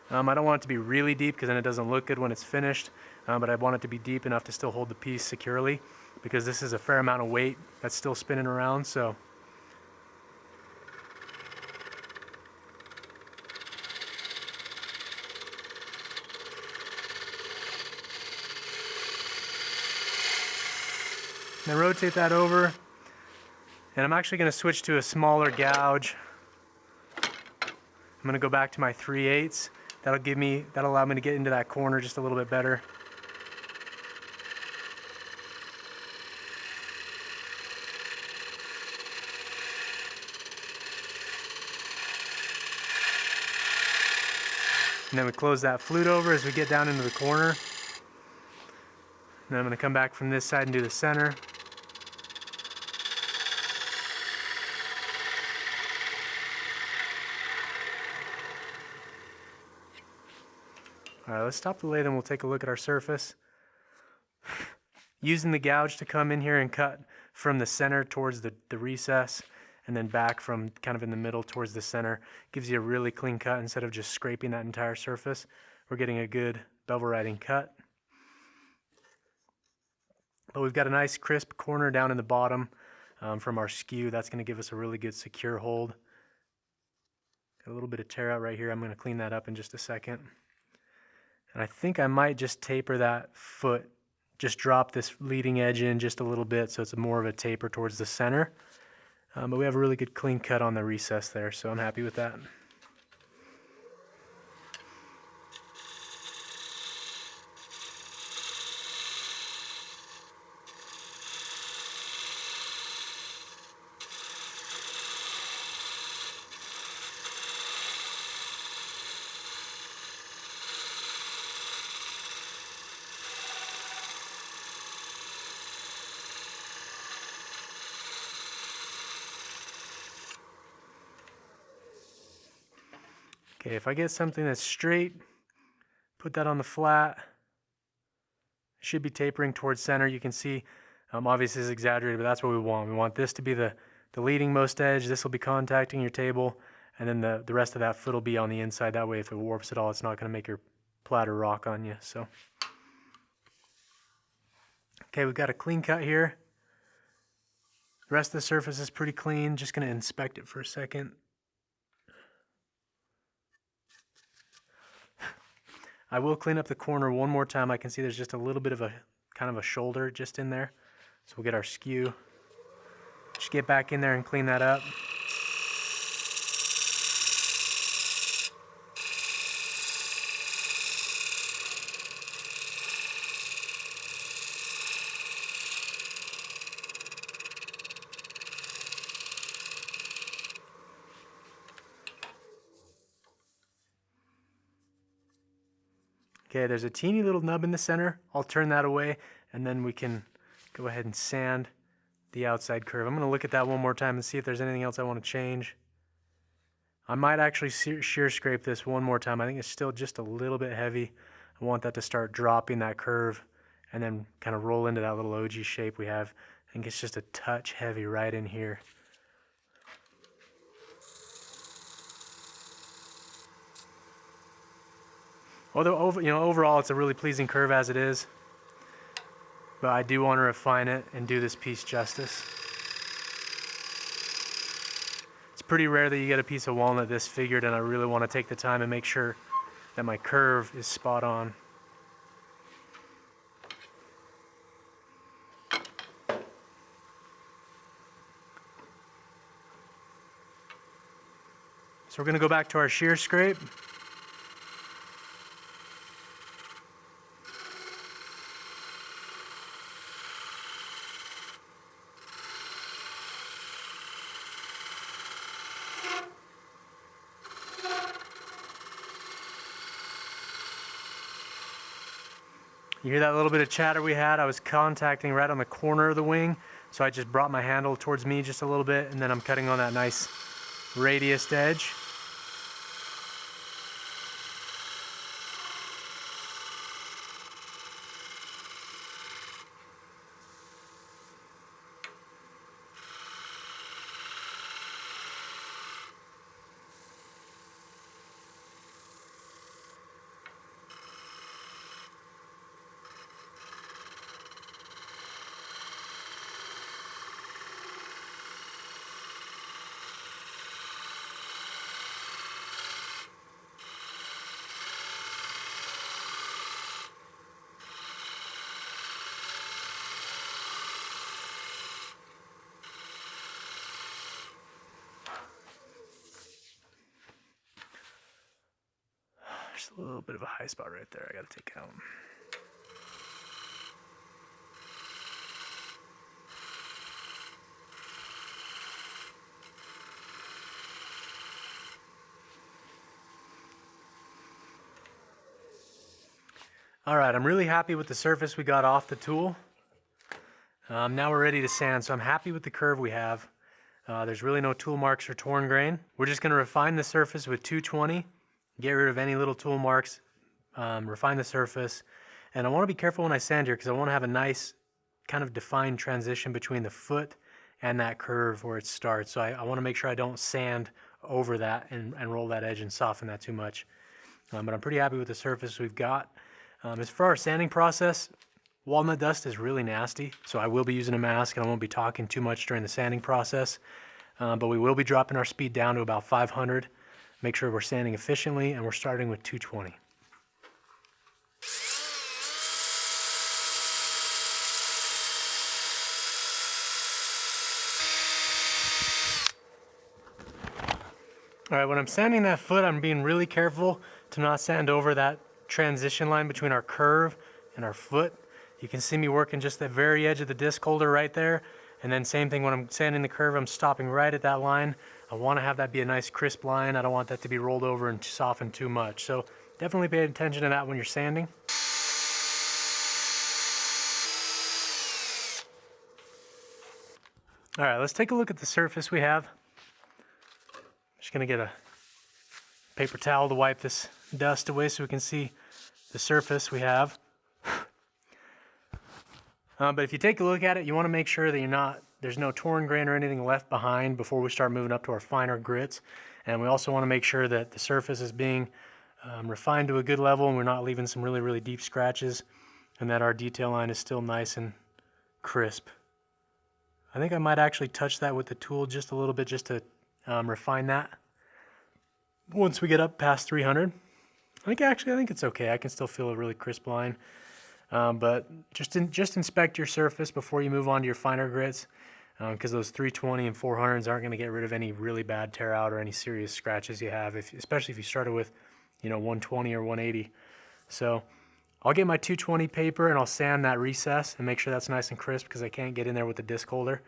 I don't want it to be really deep because then it doesn't look good when it's finished, but I want it to be deep enough to still hold the piece securely, because this is a fair amount of weight that's still spinning around. So then rotate that over, and I'm actually going to switch to a smaller gouge. I'm going to go back to my 3/8. That'll allow me to get into that corner just a little bit better. And then we close that flute over as we get down into the corner. And then I'm going to come back from this side and do the center. All right, let's stop the lathe and we'll take a look at our surface. Using the gouge to come in here and cut from the center towards the recess and then back from kind of in the middle towards the center gives you a really clean cut instead of just scraping that entire surface. We're getting a good bevel riding cut. But we've got a nice crisp corner down in the bottom from our skew. That's going to give us a really good secure hold. Got a little bit of tear out right here. I'm going to clean that up in just a second. And I think I might just taper that foot, just drop this leading edge in just a little bit so it's more of a taper towards the center. But we have a really good clean cut on the recess there, so I'm happy with that. Okay, if I get something that's straight, put that on the flat. Should be tapering towards center. You can see, obviously this is exaggerated, but that's what we want. We want this to be the leading most edge. This will be contacting your table, and then the rest of that foot will be on the inside. That way if it warps at all, it's not going to make your platter rock on you. So, okay, we've got a clean cut here. The rest of the surface is pretty clean. Just going to inspect it for a second. I will clean up the corner one more time. I can see there's just a little bit of a kind of a shoulder just in there. So we'll get our skew. Just get back in there and clean that up. Okay, there's a teeny little nub in the center. I'll turn that away and then we can go ahead and sand the outside curve. I'm going to look at that one more time and see if there's anything else I want to change. I might actually shear scrape this one more time. I think it's still just a little bit heavy. I want that to start dropping that curve and then kind of roll into that little OG shape we have. I think it's just a touch heavy right in here. Although overall it's a really pleasing curve as it is, but I do want to refine it and do this piece justice. It's pretty rare that you get a piece of walnut this figured, and I really want to take the time and make sure that my curve is spot on. So we're going to go back to our shear scrape. You hear that little bit of chatter we had? I was contacting right on the corner of the wing, so I just brought my handle towards me just a little bit, and then I'm cutting on that nice radiused edge. There's a little bit of a high spot right there I gotta take out. All right, I'm really happy with the surface we got off the tool. Now we're ready to sand, so I'm happy with the curve we have. There's really no tool marks or torn grain. We're just going to refine the surface with 220, get rid of any little tool marks, refine the surface. And I want to be careful when I sand here because I want to have a nice kind of defined transition between the foot and that curve where it starts. So I want to make sure I don't sand over that and roll that edge and soften that too much. But I'm pretty happy with the surface we've got. As for our sanding process, walnut dust is really nasty, so I will be using a mask and I won't be talking too much during the sanding process. But we will be dropping our speed down to about 500. Make sure we're sanding efficiently, and we're starting with 220. All right, when I'm sanding that foot, I'm being really careful to not sand over that transition line between our curve and our foot. You can see me working just the very edge of the disc holder right there. And then same thing when I'm sanding the curve, I'm stopping right at that line. I want to have that be a nice crisp line. I don't want that to be rolled over and softened too much. So definitely pay attention to that when you're sanding. All right, let's take a look at the surface we have. Just gonna get a paper towel to wipe this dust away so we can see the surface we have. But if you take a look at it, you want to make sure that there's no torn grain or anything left behind before we start moving up to our finer grits. And we also want to make sure that the surface is being refined to a good level and we're not leaving some really, really deep scratches, and that our detail line is still nice and crisp. I think I might actually touch that with the tool just a little bit just to refine that. Once we get up past 300, I think it's okay. I can still feel a really crisp line. But just inspect your surface before you move on to your finer grits, because those 320 and 400s aren't going to get rid of any really bad tear out or any serious scratches you have, especially if you started with 120 or 180. So I'll get my 220 paper and I'll sand that recess and make sure that's nice and crisp because I can't get in there with the disc holder.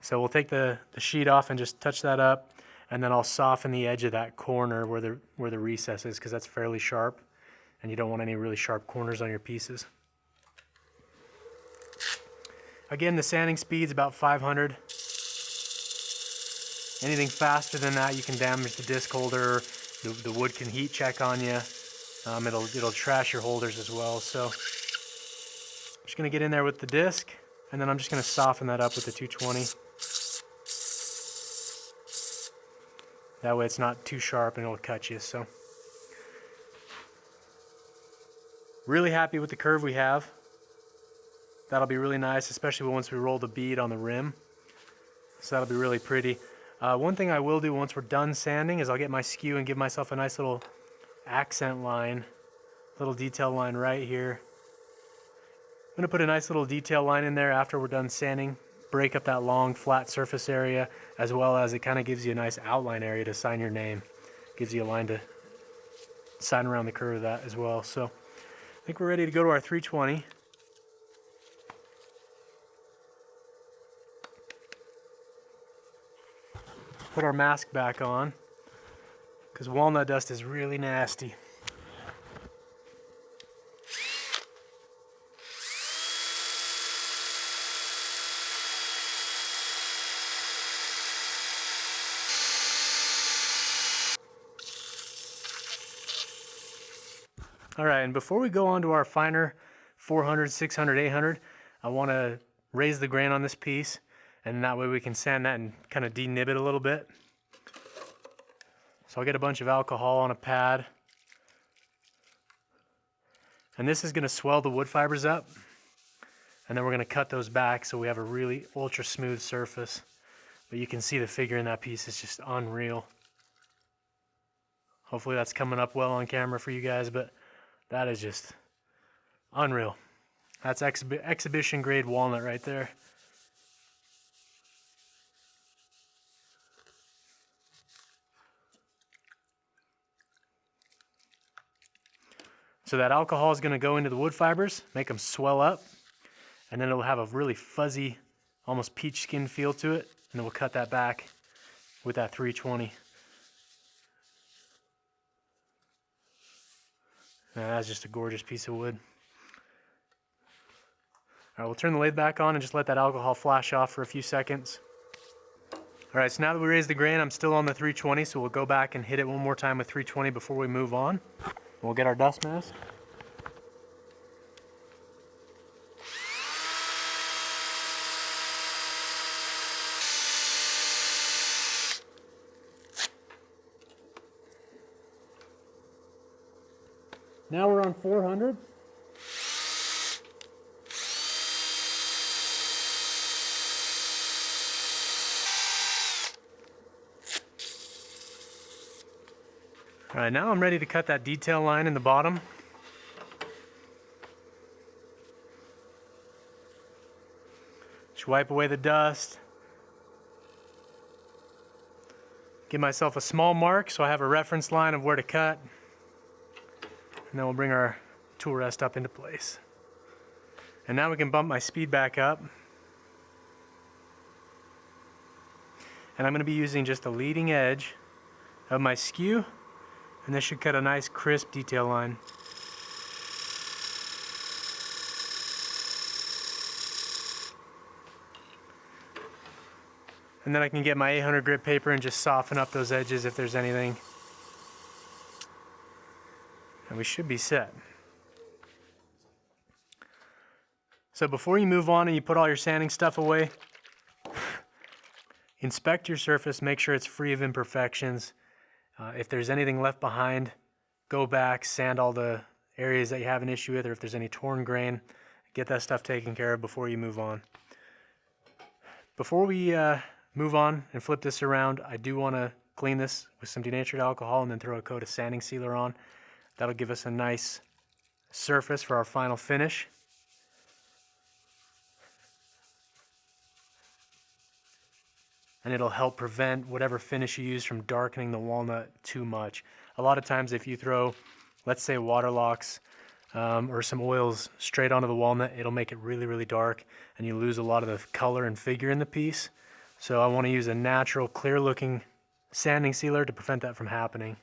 So we'll take the sheet off and just touch that up, and then I'll soften the edge of that corner where the recess is, because that's fairly sharp and you don't want any really sharp corners on your pieces. Again, the sanding speed's about 500. Anything faster than that, you can damage the disc holder. The wood can heat check on you. It'll trash your holders as well. So I'm just gonna get in there with the disc, and then I'm just gonna soften that up with the 220. That way it's not too sharp and it'll cut you. So really happy with the curve we have. That'll be really nice, especially once we roll the bead on the rim. So that'll be really pretty. One thing I will do once we're done sanding is I'll get my skew and give myself a nice little accent line, little detail line right here. I'm gonna put a nice little detail line in there after we're done sanding, break up that long flat surface area, as well as it kind of gives you a nice outline area to sign your name. Gives you a line to sign around the curve of that as well. So I think we're ready to go to our 320. Put our mask back on, because walnut dust is really nasty. All right, and before we go on to our finer 400, 600, 800, I want to raise the grain on this piece, and that way we can sand that and kind of denib it a little bit. So I'll get a bunch of alcohol on a pad, and this is going to swell the wood fibers up, and then we're going to cut those back so we have a really ultra smooth surface. But you can see the figure in that piece is just unreal. Hopefully that's coming up well on camera for you guys, but that is just unreal. That's exhibition grade walnut right there. So that alcohol is going to go into the wood fibers, make them swell up, and then it'll have a really fuzzy, almost peach skin feel to it, and then we'll cut that back with that 320. Now, that's just a gorgeous piece of wood. All right, we'll turn the lid back on and just let that alcohol flash off for a few seconds. All right, so now that we raised the grain, I'm still on the 320, so we'll go back and hit it one more time with 320 before we move on. We'll get our dust mask. Now we're on 400. All right, now I'm ready to cut that detail line in the bottom. Just wipe away the dust. Give myself a small mark so I have a reference line of where to cut. And then we'll bring our tool rest up into place. And now we can bump my speed back up. And I'm going to be using just the leading edge of my skew, and this should cut a nice crisp detail line. And then I can get my 800 grit paper and just soften up those edges if there's anything. And we should be set. So before you move on and you put all your sanding stuff away, inspect your surface, make sure it's free of imperfections. If there's anything left behind, go back, sand all the areas that you have an issue with, or if there's any torn grain, get that stuff taken care of before you move on. Before we move on and flip this around, I do want to clean this with some denatured alcohol and then throw a coat of sanding sealer on. That'll give us a nice surface for our final finish. And it'll help prevent whatever finish you use from darkening the walnut too much. A lot of times if you throw, let's say, Waterlox or some oils straight onto the walnut, it'll make it really, really dark and you lose a lot of the color and figure in the piece. So I want to use a natural, clear-looking sanding sealer to prevent that from happening.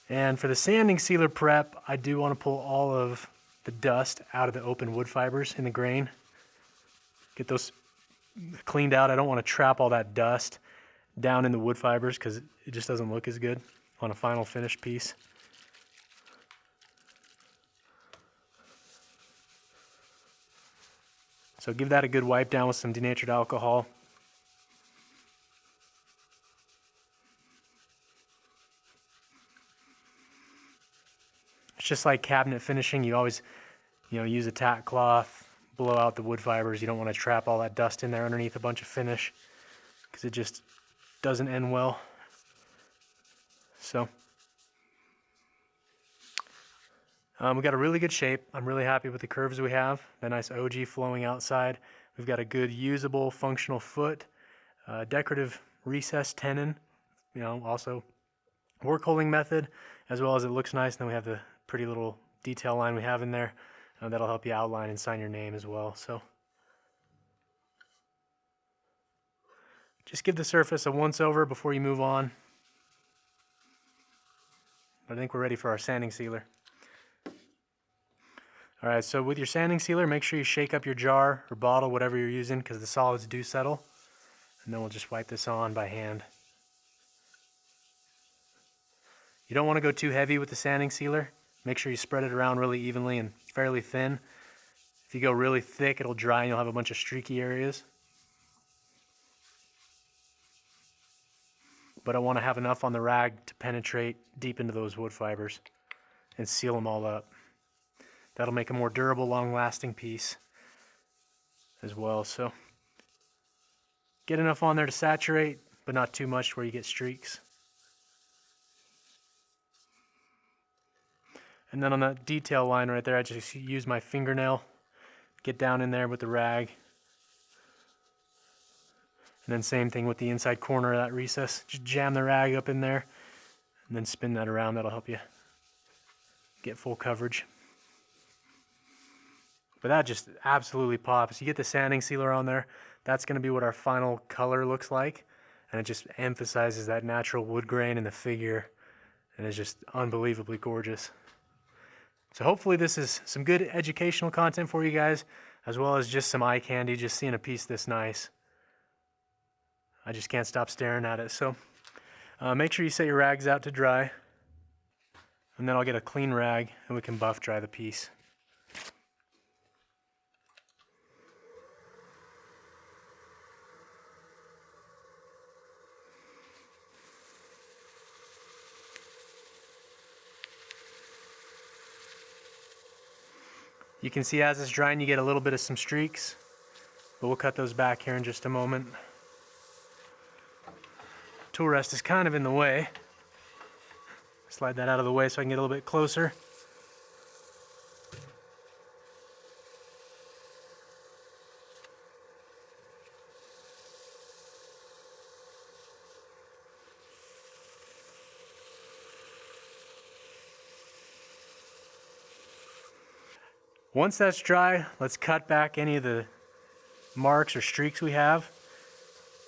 And for the sanding sealer prep, I do want to pull all of the dust out of the open wood fibers in the grain. Get those cleaned out. I don't want to trap all that dust down in the wood fibers because it just doesn't look as good on a final finished piece. So give that a good wipe down with some denatured alcohol. It's just like cabinet finishing. You always, use a tack cloth, blow out the wood fibers. You don't want to trap all that dust in there underneath a bunch of finish because it just doesn't end well. So we got a really good shape. I'm really happy with the curves we have. The nice OG flowing outside. We've got a good usable functional foot, decorative recessed tenon, also work holding method, as well as it looks nice. And then we have the pretty little detail line we have in there. That'll help you outline and sign your name as well. So just give the surface a once over before you move on. I think we're ready for our sanding sealer. All right, so with your sanding sealer, make sure you shake up your jar or bottle, whatever you're using, because the solids do settle. And then we'll just wipe this on by hand. You don't want to go too heavy with the sanding sealer. Make sure you spread it around really evenly and fairly thin. If you go really thick, it'll dry and you'll have a bunch of streaky areas. But I want to have enough on the rag to penetrate deep into those wood fibers and seal them all up. That'll make a more durable, long-lasting piece as well. So get enough on there to saturate, but not too much where you get streaks. And then on that detail line right there, I just use my fingernail, get down in there with the rag. And then same thing with the inside corner of that recess. Just jam the rag up in there and then spin that around. That'll help you get full coverage. But that just absolutely pops. You get the sanding sealer on there, that's going to be what our final color looks like. And it just emphasizes that natural wood grain and the figure. And it's just unbelievably gorgeous. So hopefully this is some good educational content for you guys. as well as just some eye candy, just seeing a piece this nice. I just can't stop staring at it. So make sure you set your rags out to dry, and then I'll get a clean rag and we can buff dry the piece. You can see as it's drying you get a little bit of some streaks, but we'll cut those back here in just a moment. Tool rest is kind of in the way. Slide that out of the way so I can get a little bit closer. Once that's dry, let's cut back any of the marks or streaks we have.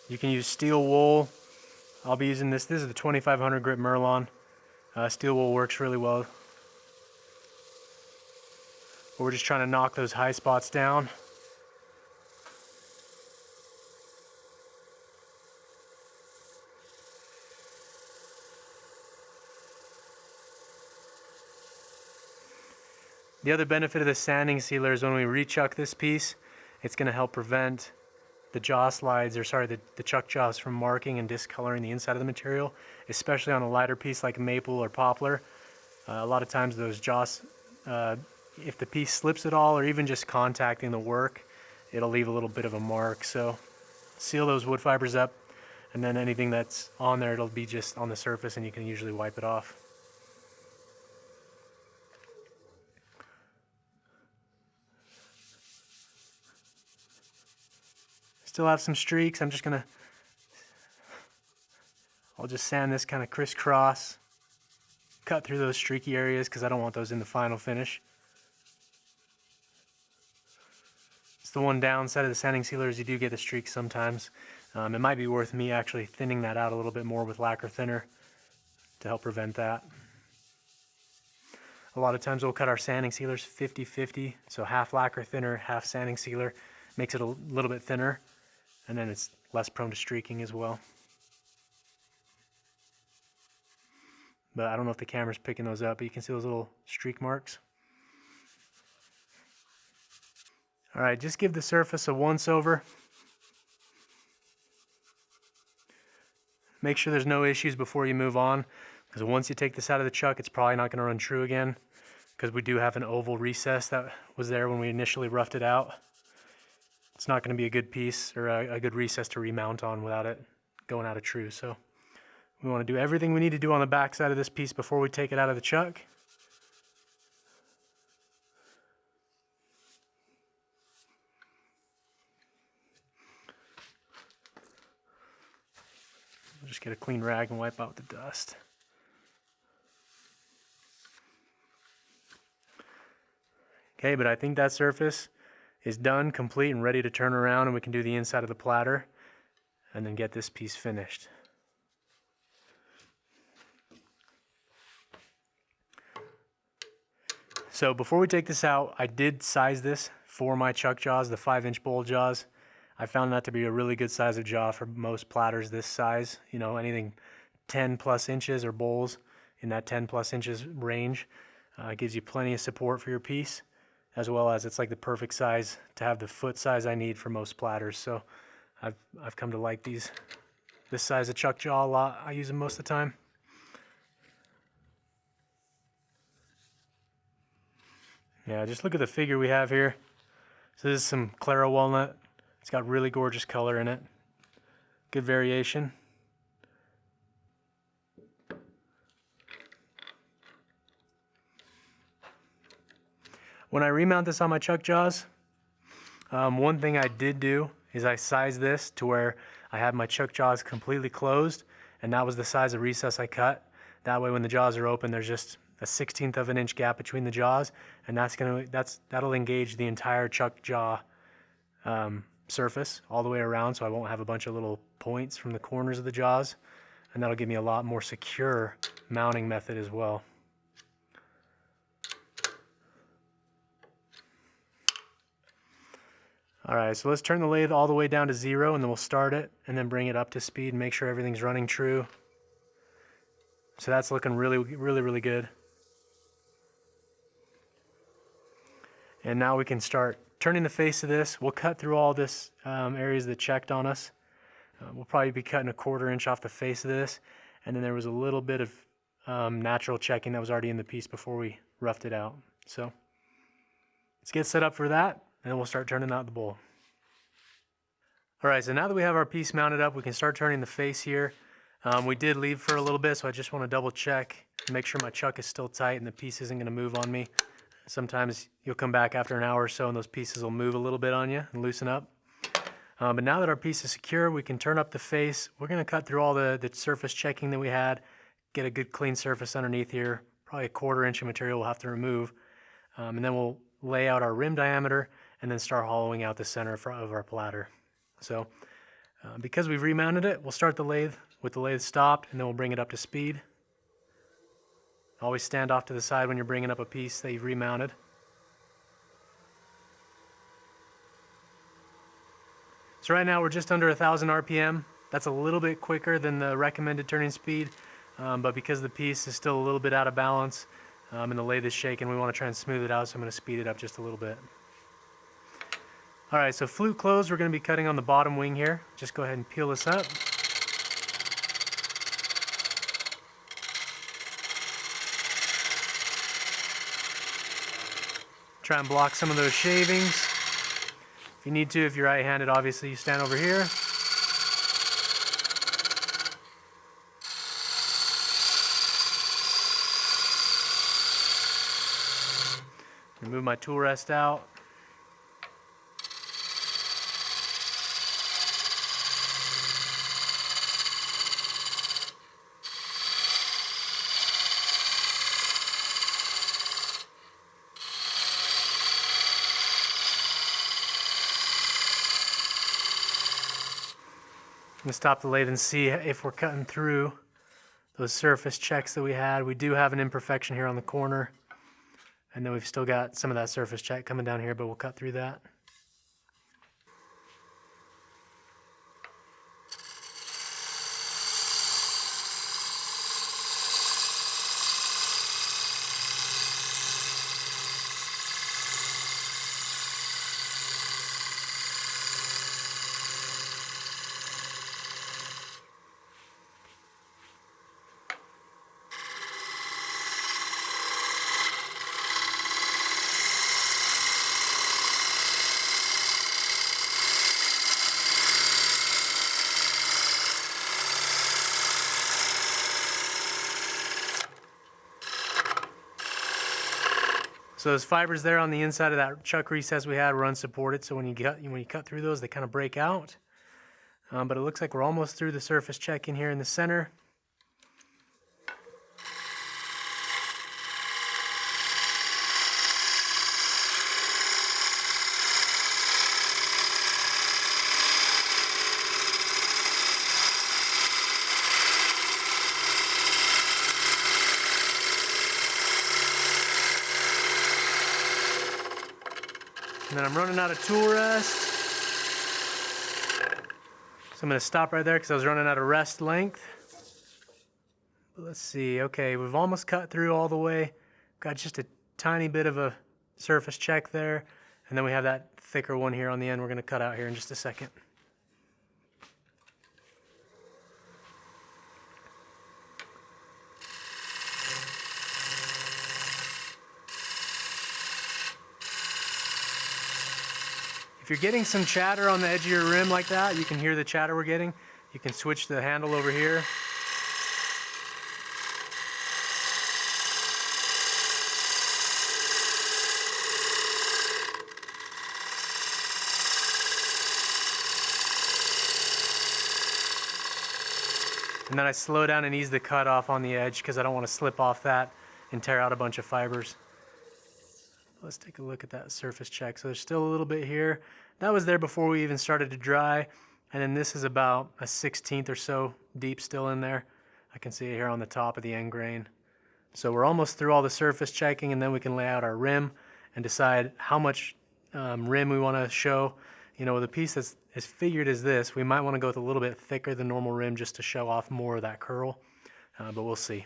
You can use steel wool. I'll be using this. This is the 2500 grit Merlon. Steel wool works really well. But we're just trying to knock those high spots down. The other benefit of the sanding sealer is when we rechuck this piece, it's going to help prevent the jaw slides, or sorry, the chuck jaws from marking and discoloring the inside of the material, especially on a lighter piece like maple or poplar. A lot of times those jaws, if the piece slips at all or even just contacting the work, it'll leave a little bit of a mark. So seal those wood fibers up, and then anything that's on there, it'll be just on the surface and you can usually wipe it off. Still have some streaks. I'll just sand this kind of crisscross, cut through those streaky areas because I don't want those in the final finish. It's the one downside of the sanding sealer is you do get the streaks sometimes. It might be worth me actually thinning that out a little bit more with lacquer thinner to help prevent that. A lot of times we'll cut our sanding sealers 50-50, so half lacquer thinner, half sanding sealer. Makes it a little bit thinner, and then it's less prone to streaking as well. But I don't know if the camera's picking those up, but you can see those little streak marks. All right, just give the surface a once over. Make sure there's no issues before you move on, because once you take this out of the chuck, it's probably not going to run true again, because we do have an oval recess that was there when we initially roughed it out. It's not going to be a good piece or a good recess to remount on without it going out of true. So we want to do everything we need to do on the back side of this piece before we take it out of the chuck. We'll just get a clean rag and wipe out the dust. Okay, but I think that surface is done, complete, and ready to turn around, and we can do the inside of the platter and then get this piece finished. So before we take this out, I did size this for my chuck jaws, the 5-inch bowl jaws. I found that to be a really good size of jaw for most platters this size. You know, anything 10 plus inches or bowls in that 10 plus inches range gives you plenty of support for your piece, as well as it's like the perfect size to have the foot size I need for most platters. So I've come to like this size of chuck jaw a lot. I use them most of the time. Yeah, just look at the figure we have here. So this is some Claro walnut. It's got really gorgeous color in it. Good variation. When I remount this on my chuck jaws, one thing I did do is I sized this to where I had my chuck jaws completely closed, and that was the size of recess I cut. That way when the jaws are open, there's just a 1/16 of an inch gap between the jaws, and that'll engage the entire chuck jaw surface all the way around, so I won't have a bunch of little points from the corners of the jaws, and that'll give me a lot more secure mounting method as well. All right, so let's turn the lathe all the way down to 0, and then we'll start it and then bring it up to speed and make sure everything's running true. So that's looking really good. And now we can start turning the face of this. We'll cut through all this areas that checked on us. We'll probably be cutting a 1/4 inch off the face of this. And then there was a little bit of natural checking that was already in the piece before we roughed it out. So let's get set up for that, and then we'll start turning out the bowl. All right, so now that we have our piece mounted up, we can start turning the face here. We did leave for a little bit, so I just want to double check and make sure my chuck is still tight and the piece isn't going to move on me. Sometimes you'll come back after an hour or so and those pieces will move a little bit on you and loosen up. But now that our piece is secure, we can turn up the face. We're going to cut through all the surface checking that we had, get a good clean surface underneath here. Probably a 1/4 inch of material we'll have to remove. And then we'll lay out our rim diameter and then start hollowing out the center of our platter. So because we've remounted it, we'll start the lathe with the lathe stopped, and then we'll bring it up to speed. Always stand off to the side when you're bringing up a piece that you've remounted. So right now we're just under 1,000 RPM. That's a little bit quicker than the recommended turning speed, but because the piece is still a little bit out of balance and the lathe is shaking, we want to try and smooth it out, so I'm going to speed it up just a little bit. All right, so flute closed, we're going to be cutting on the bottom wing here. Just go ahead and peel this up. Try and block some of those shavings. If you need to, if you're right-handed, obviously you stand over here. Remove my tool rest out. I'm going to stop the lathe and see if we're cutting through those surface checks that we had. We do have an imperfection here on the corner, and then we've still got some of that surface check coming down here, but we'll cut through that. So those fibers there on the inside of that chuck recess we had were unsupported, so when you cut through those, they kind of break out. But it looks like we're almost through the surface check in here in the center. And then I'm running out of tool rest. So I'm going to stop right there because I was running out of rest length. But let's see. Okay, we've almost cut through all the way. Got just a tiny bit of a surface check there. And then we have that thicker one here on the end we're going to cut out here in just a second. If you're getting some chatter on the edge of your rim like that, you can hear the chatter we're getting. You can switch the handle over here. And then I slow down and ease the cut off on the edge because I don't want to slip off that and tear out a bunch of fibers. Let's take a look at that surface check. So there's still a little bit here. That was there before we even started to dry. And then this is about a 1/16 or so deep still in there. I can see it here on the top of the end grain. So we're almost through all the surface checking, and then we can lay out our rim and decide how much rim we want to show. you know, with a piece that's as figured as this, we might want to go with a little bit thicker than normal rim just to show off more of that curl, but we'll see.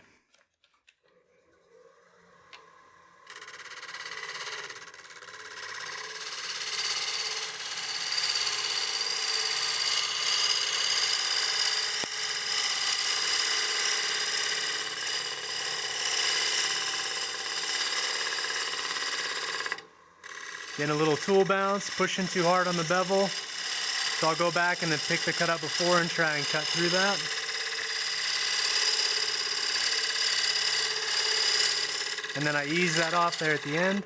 Getting a little tool bounce, pushing too hard on the bevel. So I'll go back and then pick the cut up before and try and cut through that. And then I ease that off there at the end.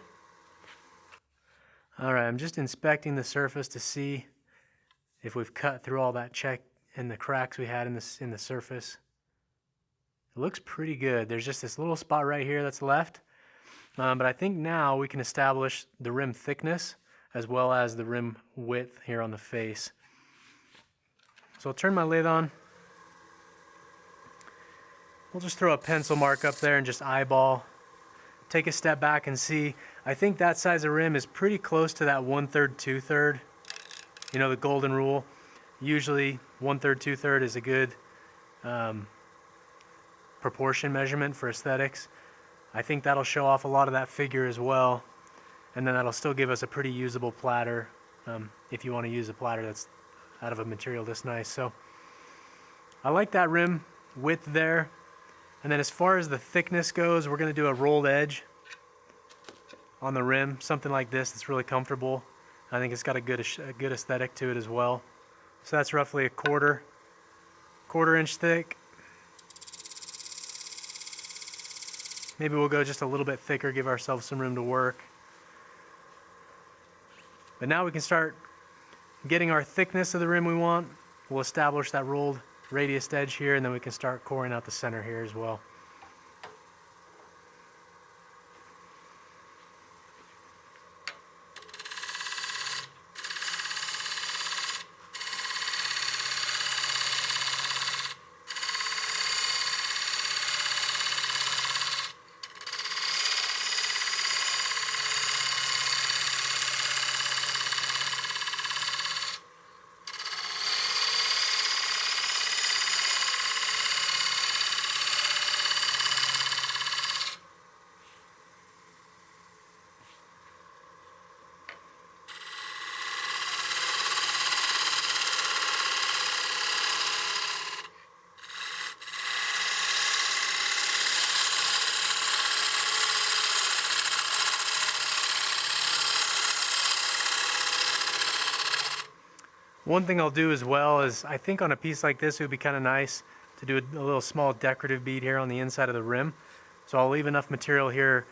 All right, I'm just inspecting the surface to see if we've cut through all that check and the cracks we had in the surface. It looks pretty good. There's just this little spot right here that's left. But I think now we can establish the rim thickness as well as the rim width here on the face. So I'll turn my lid on. We'll just throw a pencil mark up there and just eyeball. Take a step back and see. I think that size of rim is pretty close to that 1/3, 2/3. You know, the golden rule. Usually 1/3, 2/3 is a good proportion measurement for aesthetics. I think that'll show off a lot of that figure as well, and then that'll still give us a pretty usable platter if you want to use a platter that's out of a material this nice. So I like that rim width there, and then as far as the thickness goes, we're going to do a rolled edge on the rim, something like this that's really comfortable. I think it's got a good aesthetic to it as well. So that's roughly a quarter inch thick. Maybe we'll go just a little bit thicker, give ourselves some room to work. But now we can start getting our thickness of the rim we want. We'll establish that rolled radius edge here, and then we can start coring out the center here as well. One thing I'll do as well is, I think on a piece like this it would be kind of nice to do a little small decorative bead here on the inside of the rim. So I'll leave enough material here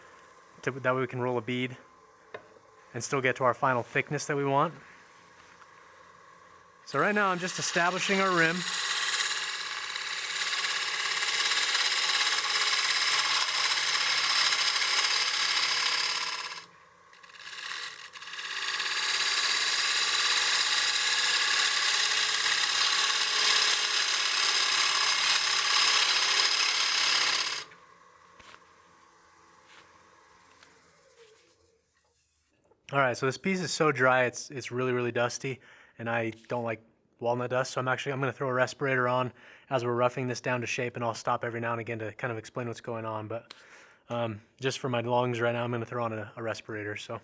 that way we can roll a bead and still get to our final thickness that we want. So right now I'm just establishing our rim. All right, so this piece is so dry, it's really, really dusty, and I don't like walnut dust, so I'm going to throw a respirator on as we're roughing this down to shape, and I'll stop every now and again to kind of explain what's going on. But just for my lungs right now, I'm going to throw on a respirator. So.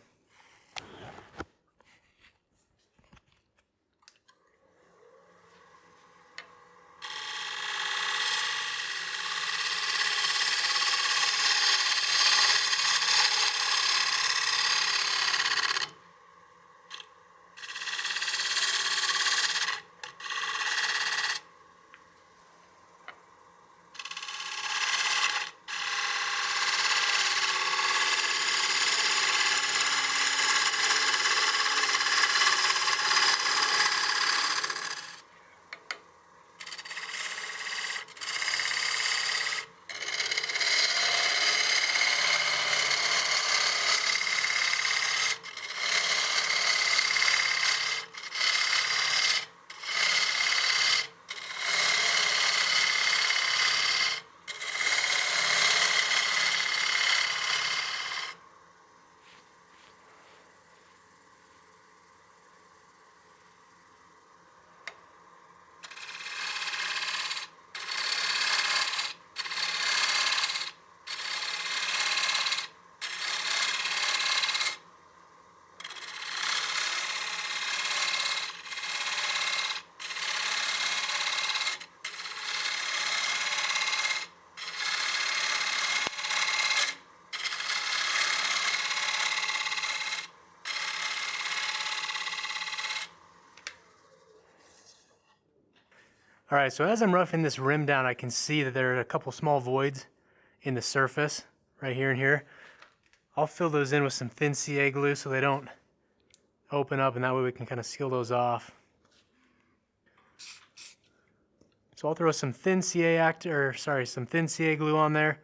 All right, so as I'm roughing this rim down, I can see that there are a couple small voids in the surface, right here and here. I'll fill those in with some thin CA glue so they don't open up, and that way we can kind of seal those off. So I'll throw some thin some thin CA glue on there.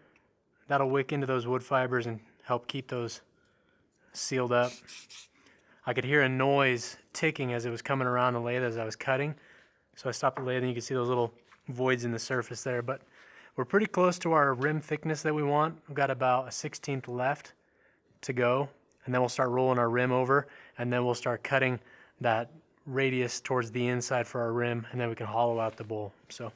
That'll wick into those wood fibers and help keep those sealed up. I could hear a noise ticking as it was coming around the lathe as I was cutting. So I stopped the lathe and you can see those little voids in the surface there. But we're pretty close to our rim thickness that we want. We've got about a 1/16 left to go. And then we'll start rolling our rim over. And then we'll start cutting that radius towards the inside for our rim. And then we can hollow out the bowl. So.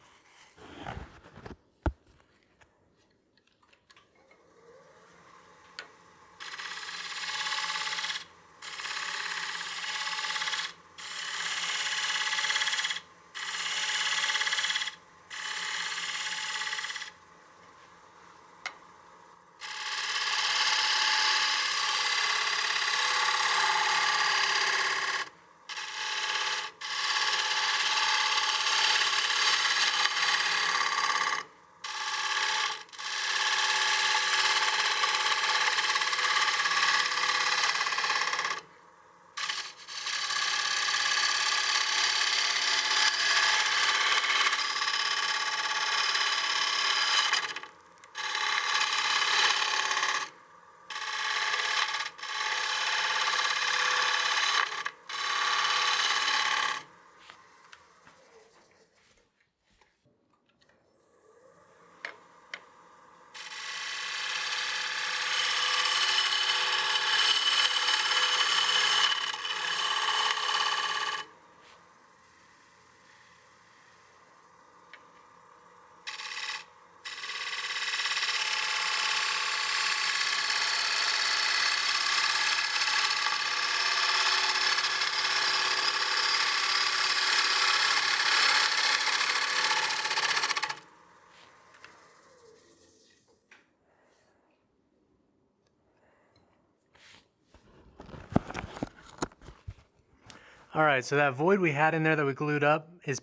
All right, so that void we had in there that we glued up is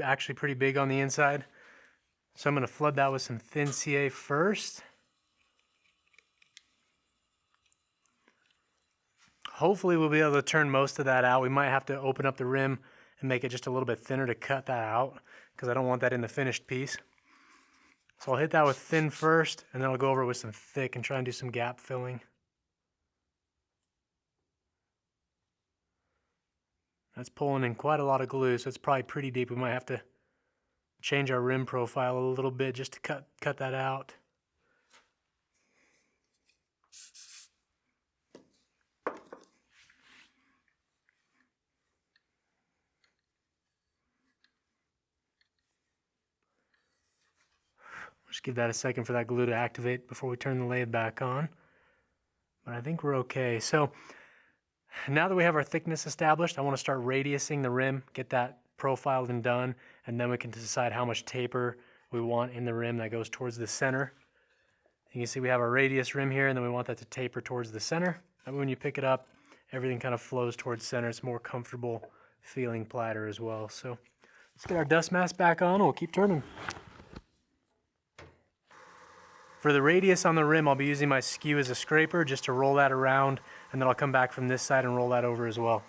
actually pretty big on the inside. So I'm going to flood that with some thin CA first. Hopefully we'll be able to turn most of that out. We might have to open up the rim and make it just a little bit thinner to cut that out because I don't want that in the finished piece. So I'll hit that with thin first, and then I'll go over with some thick and try and do some gap filling. That's pulling in quite a lot of glue, so it's probably pretty deep. We might have to change our rim profile a little bit just to cut that out. Just give that a second for that glue to activate before we turn the lathe back on. But I think we're okay. So now that we have our thickness established, I want to start radiusing the rim, get that profiled and done, and then we can decide how much taper we want in the rim that goes towards the center. You can see we have our radius rim here, and then we want that to taper towards the center. And when you pick it up, everything kind of flows towards center. It's more comfortable feeling platter as well. So let's get our dust mask back on, and we'll keep turning. For the radius on the rim, I'll be using my skew as a scraper just to roll that around, and then I'll come back from this side and roll that over as well.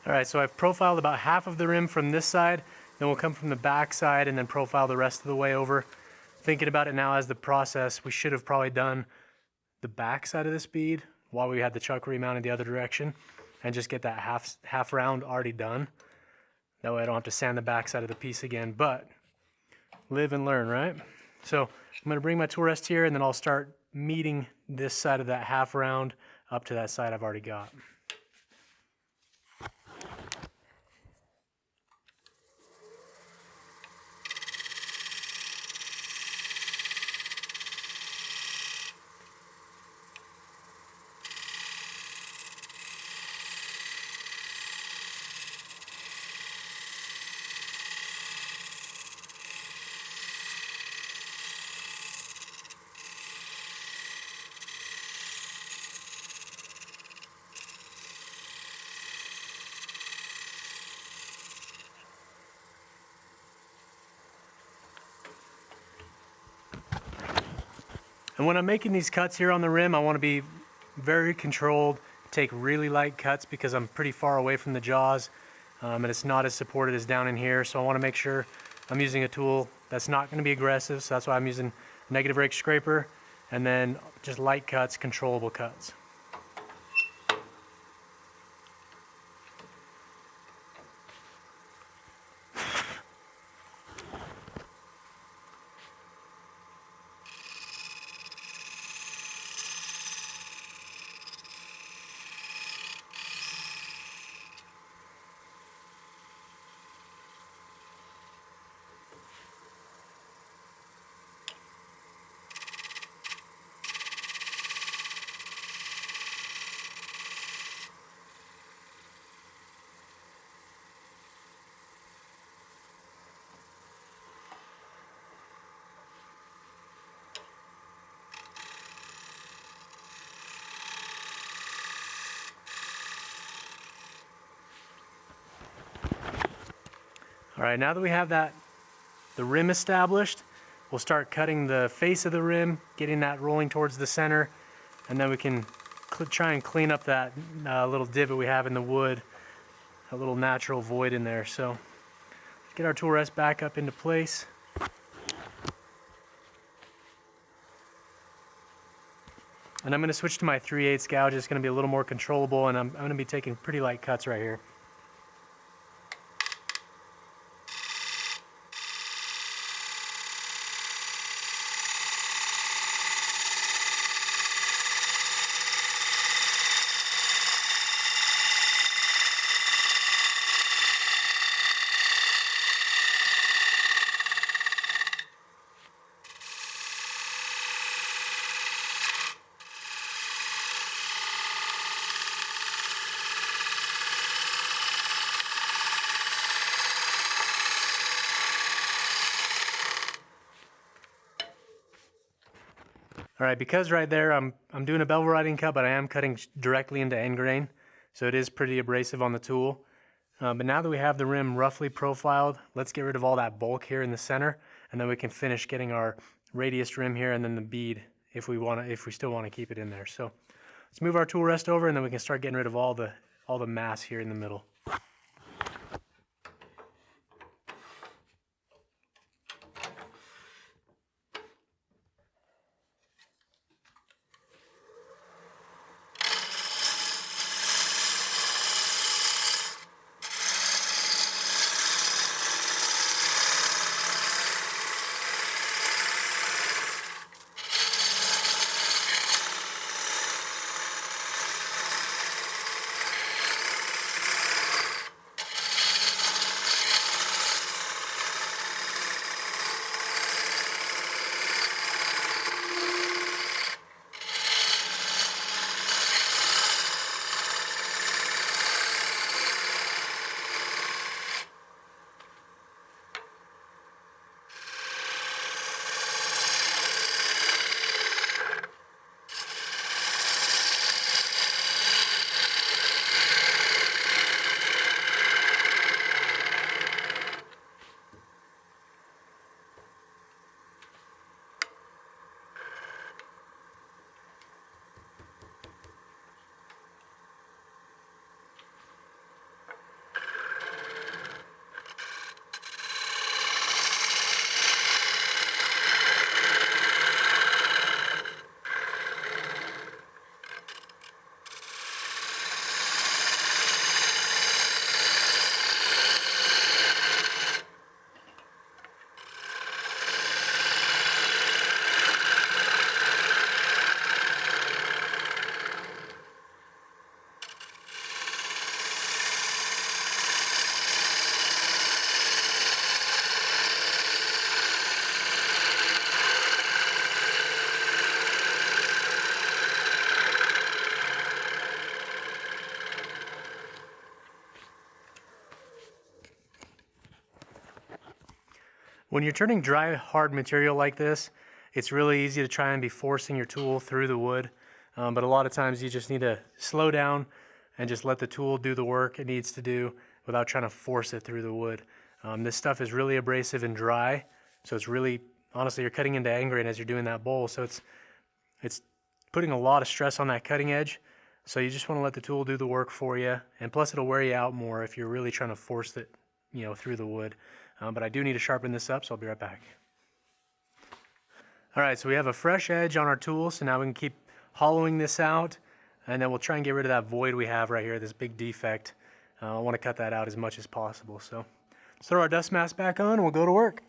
All right, so I've profiled about half of the rim from this side, then we'll come from the back side and then profile the rest of the way over. Thinking about it now as the process, we should have probably done the back side of this bead while we had the chuck remounted the other direction and just get that half round already done. That way I don't have to sand the back side of the piece again, but live and learn, right? So I'm gonna bring my tool rest here and then I'll start meeting this side of that half round up to that side I've already got. And when I'm making these cuts here on the rim, I want to be very controlled, take really light cuts because I'm pretty far away from the jaws and it's not as supported as down in here. So I want to make sure I'm using a tool that's not going to be aggressive. So that's why I'm using a negative rake scraper and then just light cuts, controllable cuts. All right, now that we have the rim established, we'll start cutting the face of the rim, getting that rolling towards the center, and then we can try and clean up that little divot we have in the wood, a little natural void in there. So get our tool rest back up into place. And I'm going to switch to my 3/8 gouge. It's going to be a little more controllable, and I'm going to be taking pretty light cuts right here. All right, because right there I'm doing a bevel riding cut, but I am cutting directly into end grain, so it is pretty abrasive on the tool. But now that we have the rim roughly profiled, let's get rid of all that bulk here in the center, and then we can finish getting our radius rim here and then the bead if we still want to keep it in there. So let's move our tool rest over, and then we can start getting rid of all the mass here in the middle. When you're turning dry, hard material like this, it's really easy to try and be forcing your tool through the wood. But a lot of times you just need to slow down and just let the tool do the work it needs to do without trying to force it through the wood. This stuff is really abrasive and dry, so it's really, honestly, you're cutting into end grain as you're doing that bowl, so it's putting a lot of stress on that cutting edge. So you just want to let the tool do the work for you, and plus it'll wear you out more if you're really trying to force it, through the wood. But I do need to sharpen this up, so I'll be right back. All right, so we have a fresh edge on our tool, so now we can keep hollowing this out, and then we'll try and get rid of that void we have right here, this big defect. I want to cut that out as much as possible. So let's throw our dust mask back on and we'll go to work.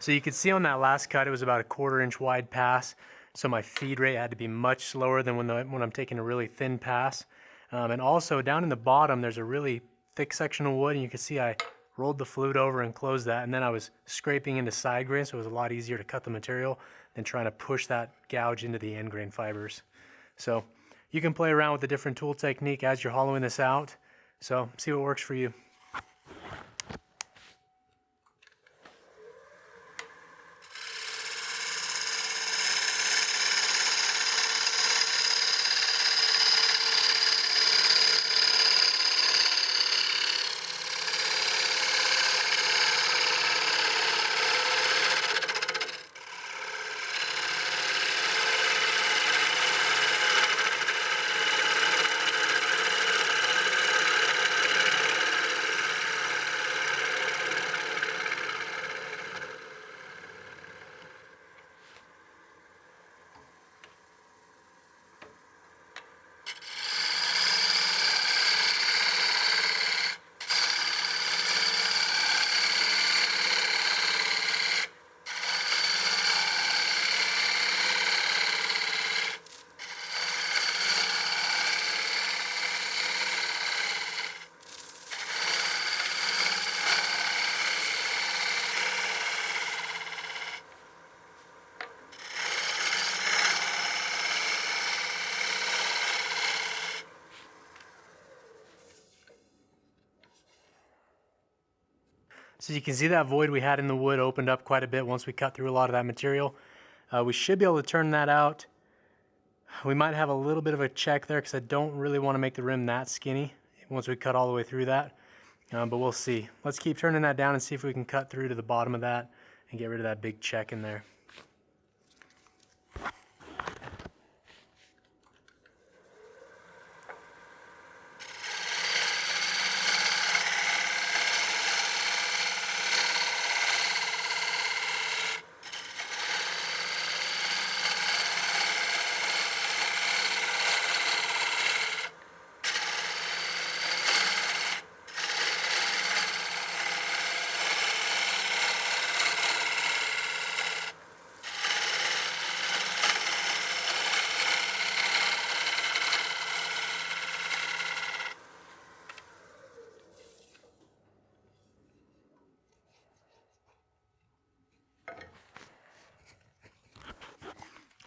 So you can see on that last cut, it was about a 1/4 inch wide pass. So my feed rate had to be much slower than when I'm taking a really thin pass. And also down in the bottom, there's a really thick section of wood, and you can see I rolled the flute over and closed that, and then I was scraping into side grain, so it was a lot easier to cut the material than trying to push that gouge into the end grain fibers. So you can play around with the different tool technique as you're hollowing this out. So see what works for you. So you can see that void we had in the wood opened up quite a bit once we cut through a lot of that material. We should be able to turn that out. We might have a little bit of a check there because I don't really want to make the rim that skinny once we cut all the way through that. But we'll see. Let's keep turning that down and see if we can cut through to the bottom of that and get rid of that big check in there.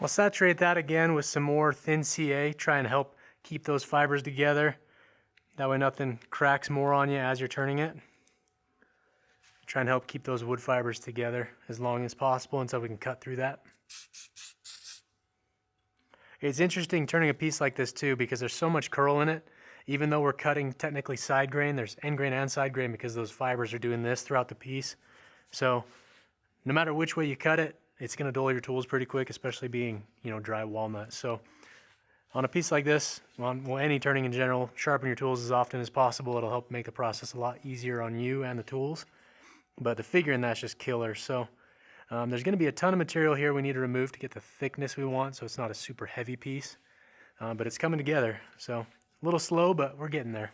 I'll saturate that again with some more thin CA, try and help keep those fibers together. That way nothing cracks more on you as you're turning it. Try and help keep those wood fibers together as long as possible until we can cut through that. It's interesting turning a piece like this too because there's so much curl in it. Even though we're cutting technically side grain, there's end grain and side grain because those fibers are doing this throughout the piece. So no matter which way you cut it, it's going to dull your tools pretty quick, especially being, dry walnut. So on a piece like this, well, any turning in general, sharpen your tools as often as possible. It'll help make the process a lot easier on you and the tools. But the figure in that's just killer. So there's going to be a ton of material here we need to remove to get the thickness we want, so it's not a super heavy piece. But it's coming together. So a little slow, but we're getting there.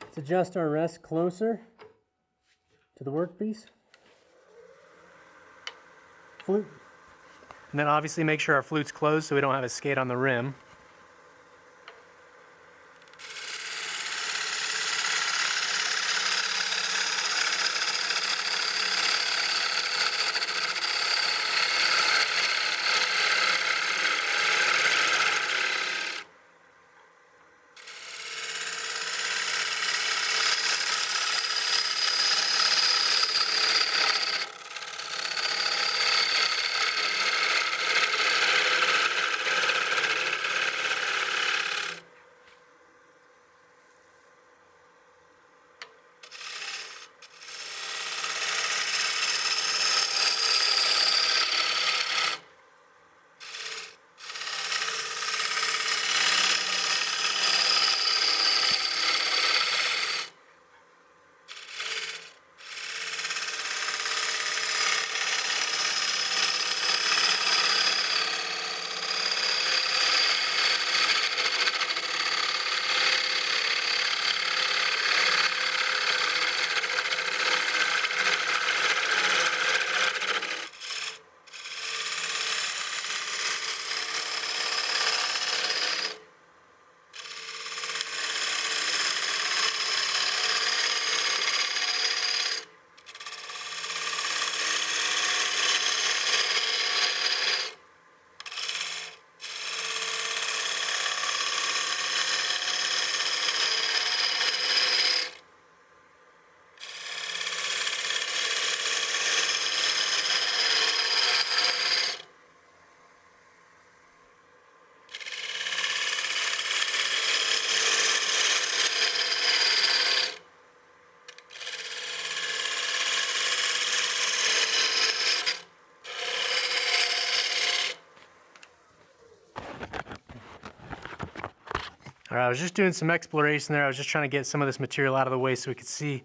Let's adjust our rest closer to the workpiece. Flute. And then obviously make sure our flute's closed so we don't have a skate on the rim. All right, I was just doing some exploration there. I was just trying to get some of this material out of the way so we could see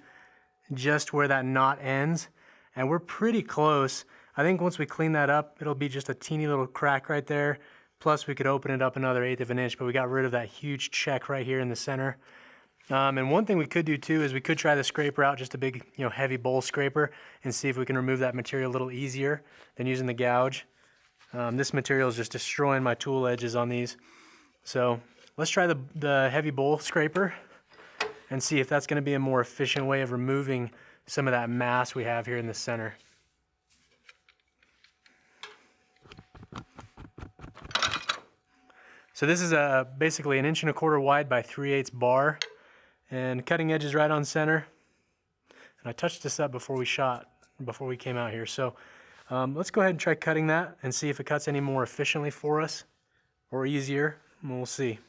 just where that knot ends. And we're pretty close. I think once we clean that up, it'll be just a teeny little crack right there. Plus we could open it up another 1/8 of an inch, but we got rid of that huge check right here in the center. And one thing we could do too is we could try the scraper out, just a big, heavy bowl scraper, and see if we can remove that material a little easier than using the gouge. This material is just destroying my tool edges on these. So let's try the heavy bowl scraper and see if that's going to be a more efficient way of removing some of that mass we have here in the center. So this is basically 1 1/4 inch wide by 3/8 bar, and cutting edge is right on center. And I touched this up before we came out here. So let's go ahead and try cutting that and see if it cuts any more efficiently for us or easier, and we'll see.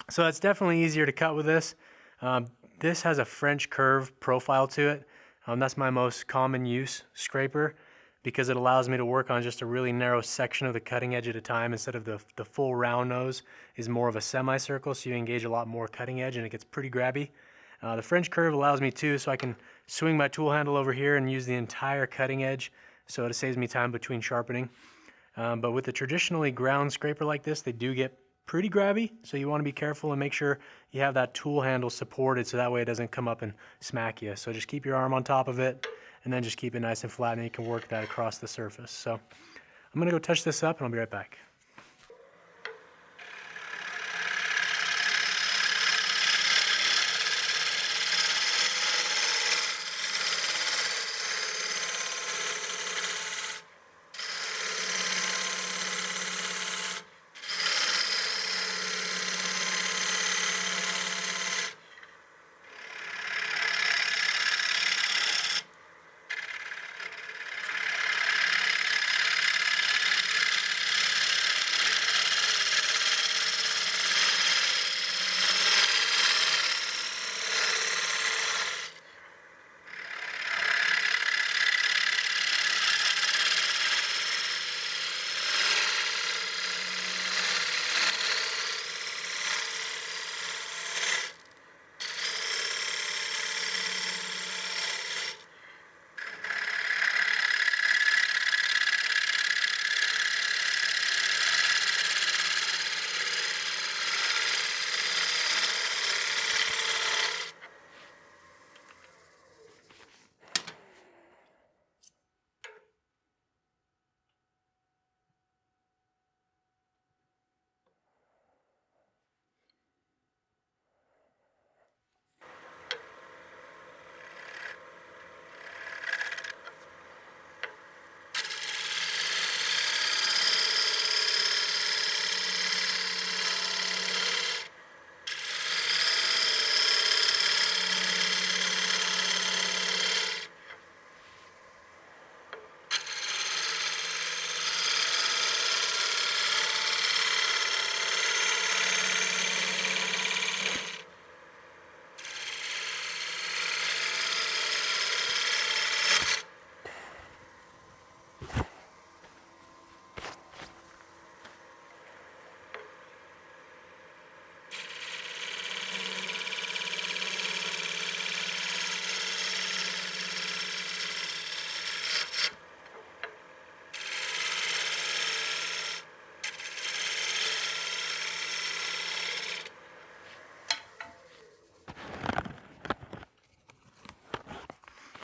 So it's definitely easier to cut with this. This has a French curve profile to it. That's my most common use scraper because it allows me to work on just a really narrow section of the cutting edge at a time instead of the full round nose is more of a semicircle, so you engage a lot more cutting edge and it gets pretty grabby. The French curve allows me too, so I can swing my tool handle over here and use the entire cutting edge, so it saves me time between sharpening. But with the traditionally ground scraper like this, they do get pretty grabby, so you want to be careful and make sure you have that tool handle supported so that way it doesn't come up and smack you. So just keep your arm on top of it and then just keep it nice and flat and you can work that across the surface. So I'm going to go touch this up and I'll be right back.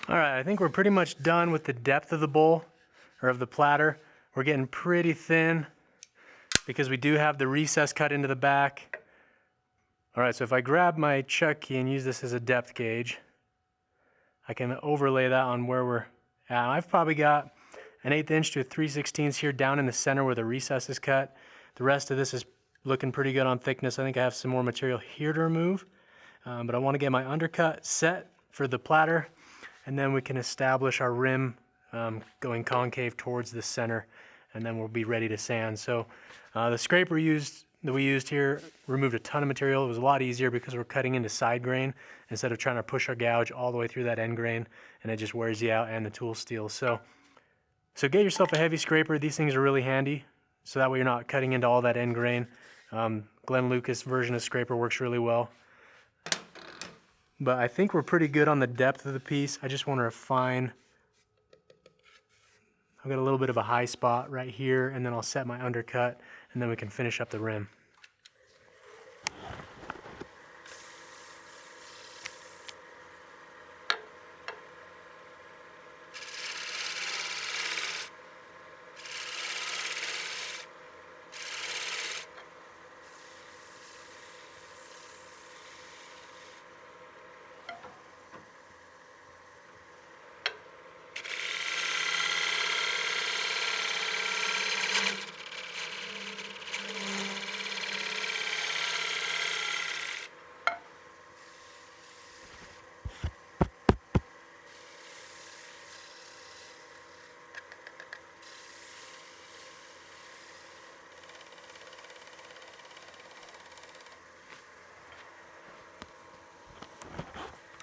All right, I think we're pretty much done with the depth of the bowl, or of the platter. We're getting pretty thin because we do have the recess cut into the back. All right, so if I grab my chuck key and use this as a depth gauge, I can overlay that on where we're at. I've probably got an 1/8 inch to a 3/16 here down in the center where the recess is cut. The rest of this is looking pretty good on thickness. I think I have some more material here to remove, but I want to get my undercut set for the platter, and then we can establish our rim going concave towards the center, and then we'll be ready to sand. So the scraper that we used here removed a ton of material. It was a lot easier because we're cutting into side grain instead of trying to push our gouge all the way through that end grain, and it just wears you out and the tool steals. So get yourself a heavy scraper. These things are really handy, so that way you're not cutting into all that end grain. Glenn Lucas version of scraper works really well. But I think we're pretty good on the depth of the piece. I just want to refine. I've got a little bit of a high spot right here, and then I'll set my undercut, and then we can finish up the rim.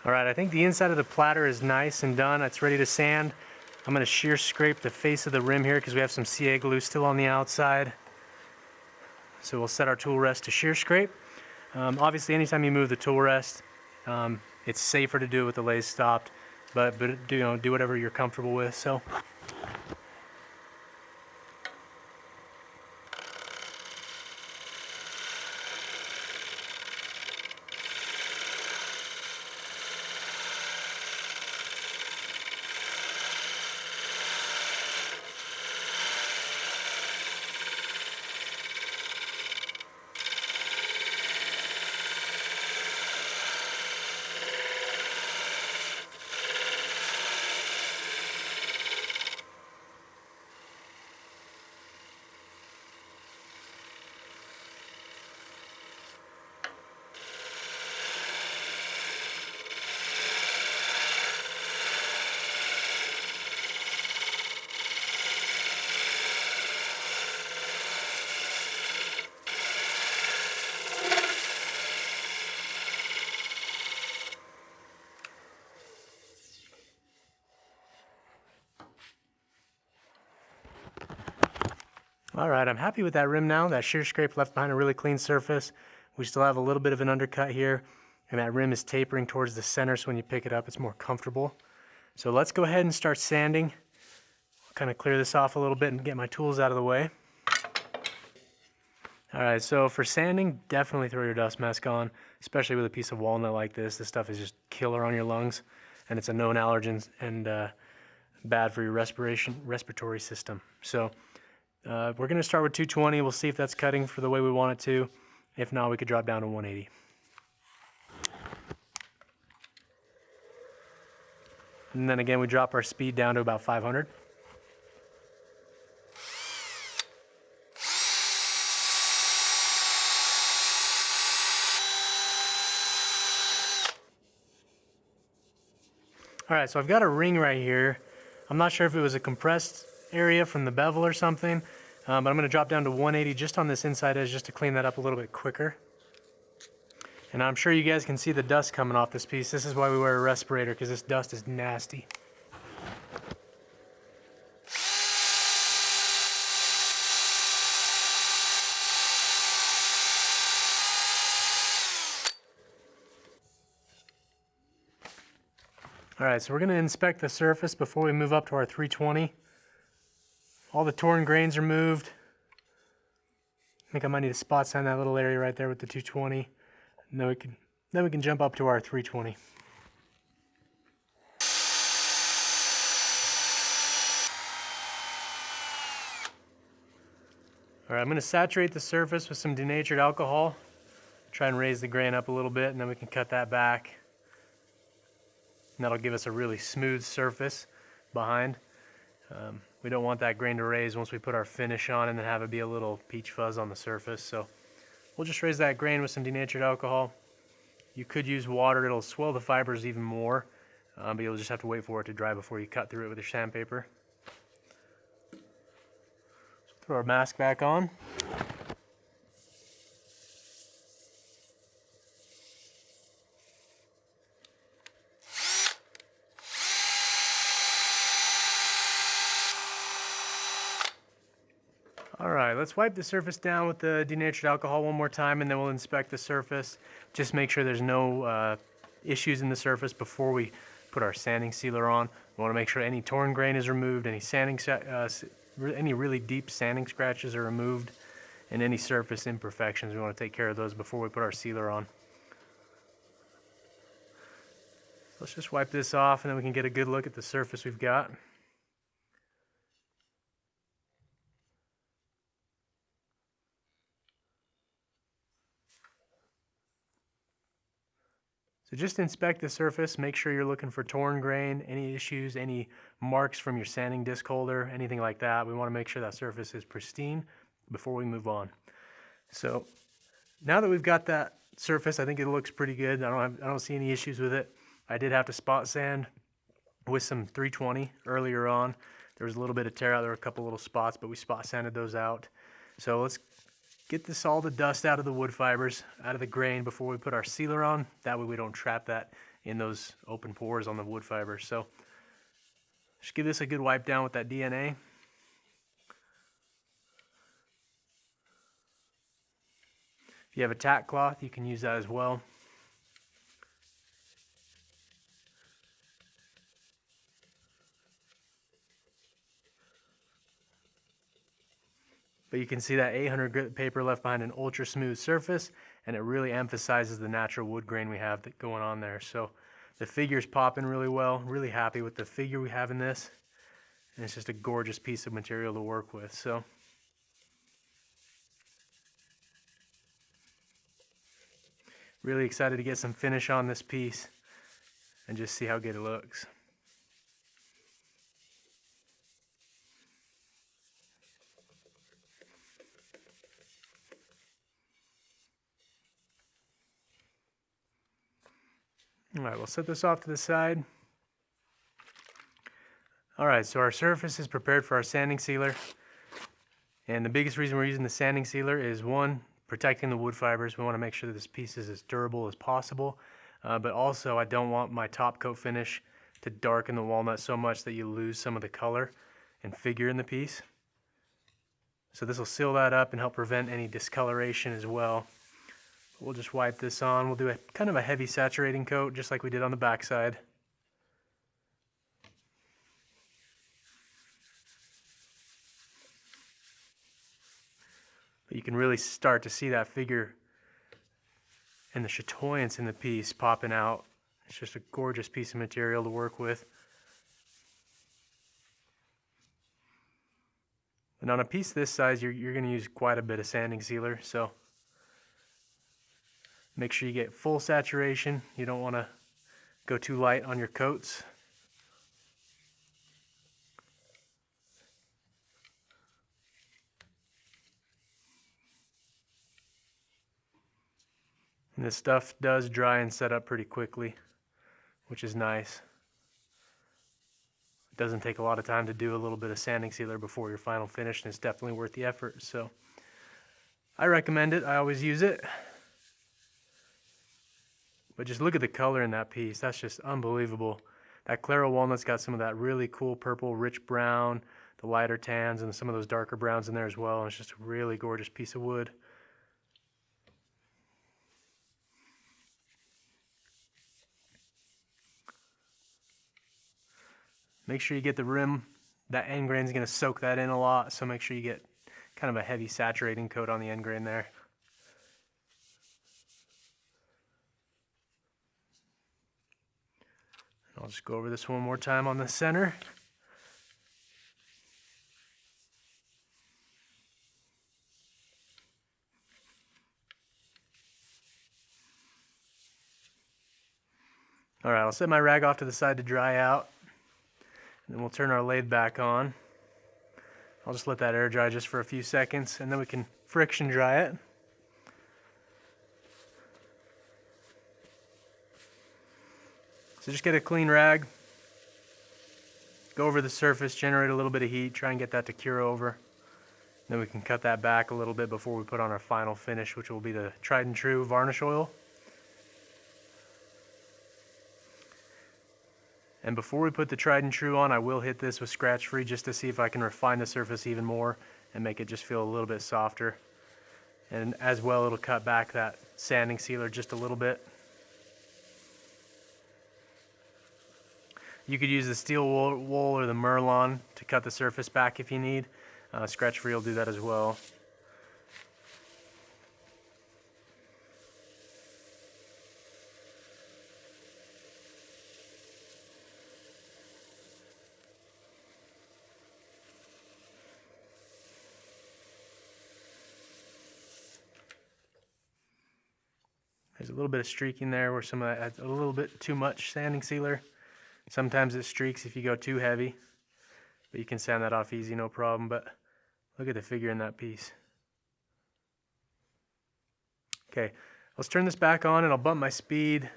All right, I think the inside of the platter is nice and done. It's ready to sand. I'm gonna shear scrape the face of the rim here because we have some CA glue still on the outside. So we'll set our tool rest to shear scrape. Obviously, anytime you move the tool rest, it's safer to do it with the lathe stopped, but do whatever you're comfortable with. So. All right, I'm happy with that rim now. That shear scrape left behind a really clean surface. We still have a little bit of an undercut here, and that rim is tapering towards the center, so when you pick it up, it's more comfortable. So let's go ahead and start sanding. I'll kind of clear this off a little bit and get my tools out of the way. All right, so for sanding, definitely throw your dust mask on, especially with a piece of walnut like this. This stuff is just killer on your lungs, and it's a known allergen and bad for your respiratory system. So we're going to start with 220. We'll see if that's cutting for the way we want it to. If not, we could drop down to 180. And then again, we drop our speed down to about 500. All right, so I've got a ring right here. I'm not sure if it was a compressed area from the bevel or something, but I'm going to drop down to 180 just on this inside edge just to clean that up a little bit quicker. And I'm sure you guys can see the dust coming off this piece. This is why we wear a respirator, because this dust is nasty. All right, so we're going to inspect the surface before we move up to our 320. All the torn grains are moved. I think I might need to spot sand that little area right there with the 220. And then we can jump up to our 320. All right, I'm going to saturate the surface with some denatured alcohol. Try and raise the grain up a little bit, and then we can cut that back. And that'll give us a really smooth surface behind. We don't want that grain to raise once we put our finish on and then have it be a little peach fuzz on the surface. So we'll just raise that grain with some denatured alcohol. You could use water, it'll swell the fibers even more, but you'll just have to wait for it to dry before you cut through it with your sandpaper. So throw our mask back on. All right, let's wipe the surface down with the denatured alcohol one more time, and then we'll inspect the surface. Just make sure there's no issues in the surface before we put our sanding sealer on. We want to make sure any torn grain is removed, any really deep sanding scratches are removed, and any surface imperfections. We want to take care of those before we put our sealer on. Let's just wipe this off, and then we can get a good look at the surface we've got. So just inspect the surface, make sure you're looking for torn grain, any issues, any marks from your sanding disc holder, anything like that. We want to make sure that surface is pristine before we move on. So now that we've got that surface, I think it looks pretty good. I don't see any issues with it. I did have to spot sand with some 320 earlier on. There was a little bit of tear out, there were a couple little spots, but we spot sanded those out. So let's get all the dust out of the wood fibers, out of the grain before we put our sealer on. That way we don't trap that in those open pores on the wood fibers. So just give this a good wipe down with that DNA. If you have a tack cloth, you can use that as well. But you can see that 800 grit paper left behind an ultra smooth surface, and it really emphasizes the natural wood grain we have going on there. So the figure's popping really well. Really happy with the figure we have in this. And it's just a gorgeous piece of material to work with. So really excited to get some finish on this piece and just see how good it looks. All right, we'll set this off to the side. All right, so our surface is prepared for our sanding sealer. And the biggest reason we're using the sanding sealer is, one, protecting the wood fibers. We want to make sure that this piece is as durable as possible. But also, I don't want my top coat finish to darken the walnut so much that you lose some of the color and figure in the piece. So this will seal that up and help prevent any discoloration as well. We'll just wipe this on. We'll do a kind of a heavy saturating coat, just like we did on the backside. But you can really start to see that figure and the chatoyance in the piece popping out. It's just a gorgeous piece of material to work with. And on a piece this size, you're going to use quite a bit of sanding sealer, so make sure you get full saturation. You don't want to go too light on your coats. And this stuff does dry and set up pretty quickly, which is nice. It doesn't take a lot of time to do a little bit of sanding sealer before your final finish, and it's definitely worth the effort. So I recommend it. I always use it. But just look at the color in that piece. That's just unbelievable. That Claro walnut's got some of that really cool purple, rich brown, the lighter tans, and some of those darker browns in there as well. And it's just a really gorgeous piece of wood. Make sure you get the rim. That end grain is going to soak that in a lot, so make sure you get kind of a heavy saturating coat on the end grain there. I'll just go over this one more time on the center. All right, I'll set my rag off to the side to dry out. And then we'll turn our lathe back on. I'll just let that air dry just for a few seconds, and then we can friction dry it. So just get a clean rag, go over the surface, generate a little bit of heat, try and get that to cure over. Then we can cut that back a little bit before we put on our final finish, which will be the tried and true varnish oil. And before we put the tried and true on, I will hit this with scratch free just to see if I can refine the surface even more and make it just feel a little bit softer. And as well, it'll cut back that sanding sealer just a little bit. You could use the steel wool or the Merlon to cut the surface back if you need. Scratch free will do that as well. There's a little bit of streaking there where some of that adds a little bit too much sanding sealer. Sometimes it streaks if you go too heavy, but you can sand that off easy, no problem. But look at the figure in that piece. Okay, let's turn this back on and I'll bump my speed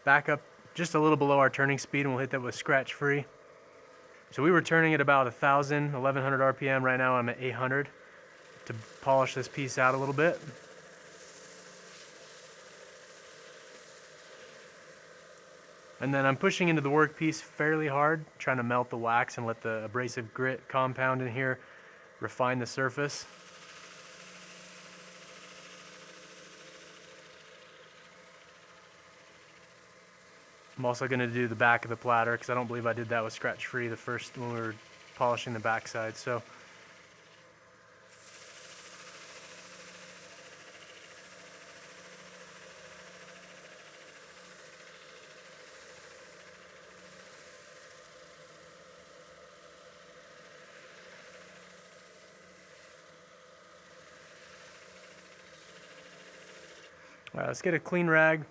back up just a little below our turning speed, and we'll hit that with scratch free. So we were turning at about 1,000, 1,100 RPM. Right now I'm at 800. to polish this piece out a little bit. And then I'm pushing into the workpiece fairly hard, trying to melt the wax and let the abrasive grit compound in here refine the surface. I'm also going to do the back of the platter because I don't believe I did that with scratch free the first when we were polishing the backside. So all right, let's get a clean rag.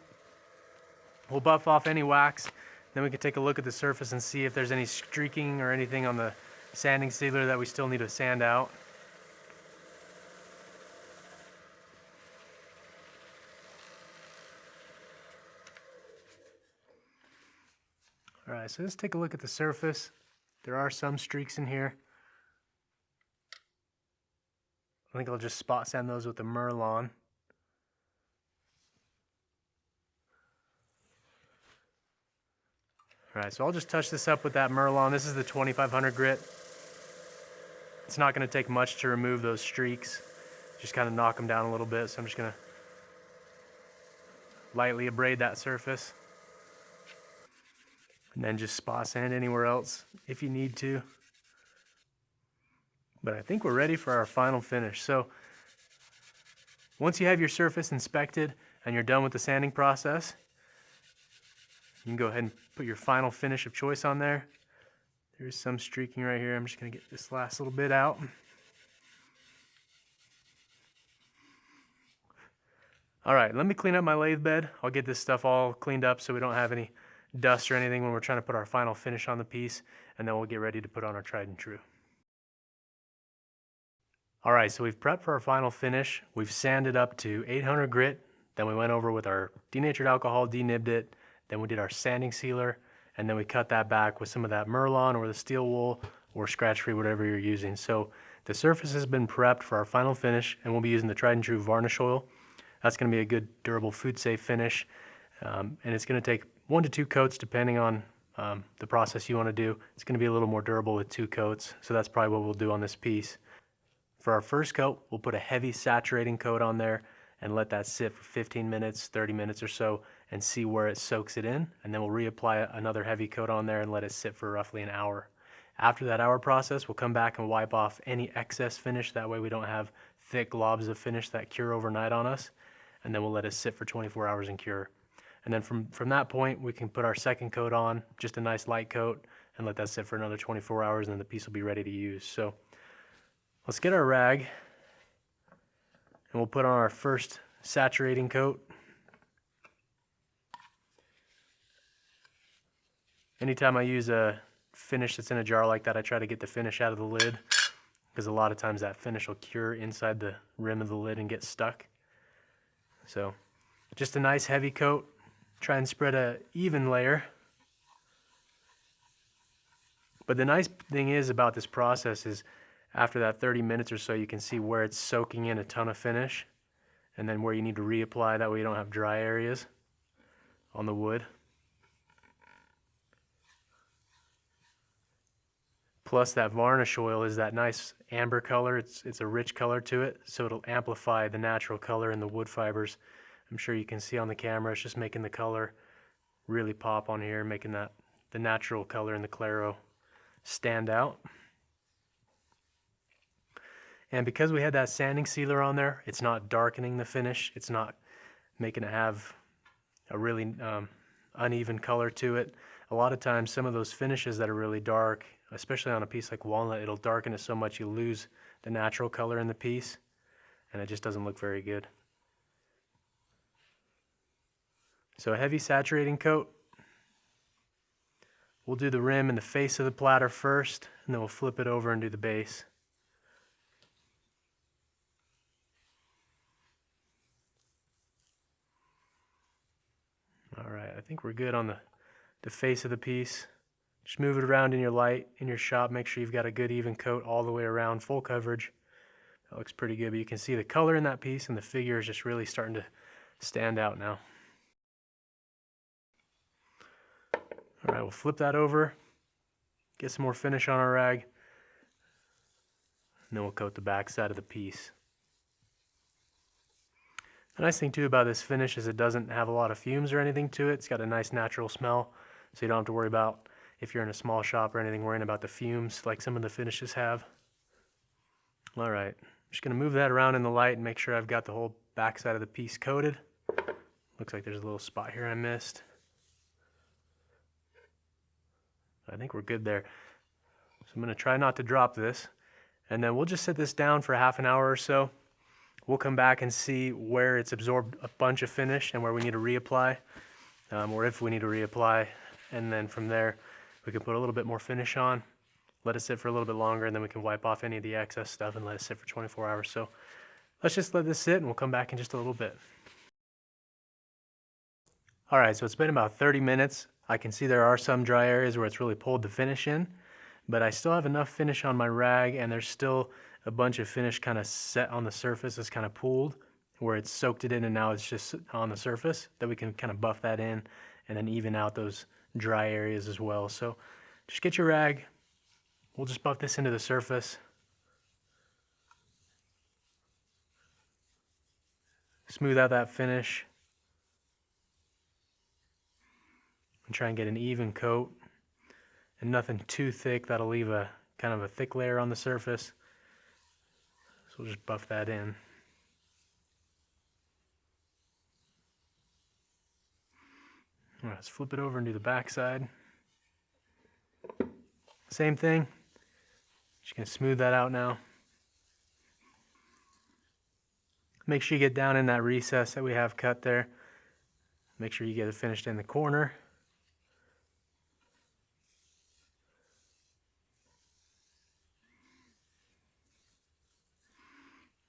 We'll buff off any wax. Then we can take a look at the surface and see if there's any streaking or anything on the sanding sealer that we still need to sand out. All right, so let's take a look at the surface. There are some streaks in here. I think I'll just spot sand those with the Merlon. All right, so I'll just touch this up with that Merlon. This is the 2500 grit. It's not going to take much to remove those streaks. Just kind of knock them down a little bit. So I'm just going to lightly abrade that surface. And then just spot sand anywhere else if you need to. But I think we're ready for our final finish. So once you have your surface inspected and you're done with the sanding process, you can go ahead and put your final finish of choice on there. There's some streaking right here. I'm just going to get this last little bit out. All right, let me clean up my lathe bed. I'll get this stuff all cleaned up so we don't have any dust or anything when we're trying to put our final finish on the piece, and then we'll get ready to put on our tried and true. All right, so we've prepped for our final finish. We've sanded up to 800 grit. Then we went over with our denatured alcohol, denibbed it. Then we did our sanding sealer, and then we cut that back with some of that Merlon or the steel wool or scratch-free, whatever you're using. So the surface has been prepped for our final finish, and we'll be using the tried and true varnish oil. That's going to be a good, durable, food-safe finish, and it's going to take 1 to 2 coats depending on the process you want to do. It's going to be a little more durable with 2 coats, so that's probably what we'll do on this piece. For our first coat, we'll put a heavy saturating coat on there and let that sit for 15 minutes, 30 minutes or so, and see where it soaks it in, and then we'll reapply another heavy coat on there and let it sit for roughly an hour. After that hour process, we'll come back and wipe off any excess finish. That way we don't have thick globs of finish that cure overnight on us, and then we'll let it sit for 24 hours and cure. And then from that point, we can put our second coat on, just a nice light coat, and let that sit for another 24 hours, and then the piece will be ready to use. So let's get our rag, and we'll put on our first saturating coat. Anytime I use a finish that's in a jar like that, I try to get the finish out of the lid, because a lot of times that finish will cure inside the rim of the lid and get stuck. So just a nice heavy coat. Try and spread an even layer. But the nice thing is about this process is after that 30 minutes or so, you can see where it's soaking in a ton of finish, and then where you need to reapply. That way you don't have dry areas on the wood. Plus that varnish oil is that nice amber color. It's a rich color to it, so it'll amplify the natural color in the wood fibers. I'm sure you can see on the camera, it's just making the color really pop on here, making the natural color in the Claro stand out. And because we had that sanding sealer on there, it's not darkening the finish. It's not making it have a really uneven color to it. A lot of times some of those finishes that are really dark, especially on a piece like walnut, it'll darken it so much you lose the natural color in the piece, and it just doesn't look very good. So a heavy saturating coat. We'll do the rim and the face of the platter first, and then we'll flip it over and do the base. All right, I think we're good on the face of the piece. Just move it around in your light, in your shop. Make sure you've got a good even coat all the way around, full coverage. That looks pretty good, but you can see the color in that piece and the figure is just really starting to stand out now. All right, we'll flip that over, get some more finish on our rag, and then we'll coat the back side of the piece. The nice thing too about this finish is it doesn't have a lot of fumes or anything to it. It's got a nice natural smell, so you don't have to worry about, if you're in a small shop or anything, worrying about the fumes like some of the finishes have. All right, I'm just gonna move that around in the light and make sure I've got the whole back side of the piece coated. Looks like there's a little spot here I missed. I think we're good there. So I'm gonna try not to drop this, and then we'll just set this down for half an hour or so. We'll come back and see where it's absorbed a bunch of finish and where we need to reapply, or if we need to reapply. And then from there, we can put a little bit more finish on, let it sit for a little bit longer, and then we can wipe off any of the excess stuff and let it sit for 24 hours. So let's just let this sit and we'll come back in just a little bit. All right, so it's been about 30 minutes. I can see there are some dry areas where it's really pulled the finish in, but I still have enough finish on my rag, and there's still a bunch of finish kind of set on the surface. It's kind of pooled where it's soaked it in and now it's just on the surface, that we can kind of buff that in and then even out those dry areas as well. So just get your rag. We'll just buff this into the surface. Smooth out that finish. And try and get an even coat. And nothing too thick, that'll leave a kind of a thick layer on the surface. So we'll just buff that in. All right, let's flip it over and do the back side. Same thing. Just gonna smooth that out now. Make sure you get down in that recess that we have cut there. Make sure you get it finished in the corner.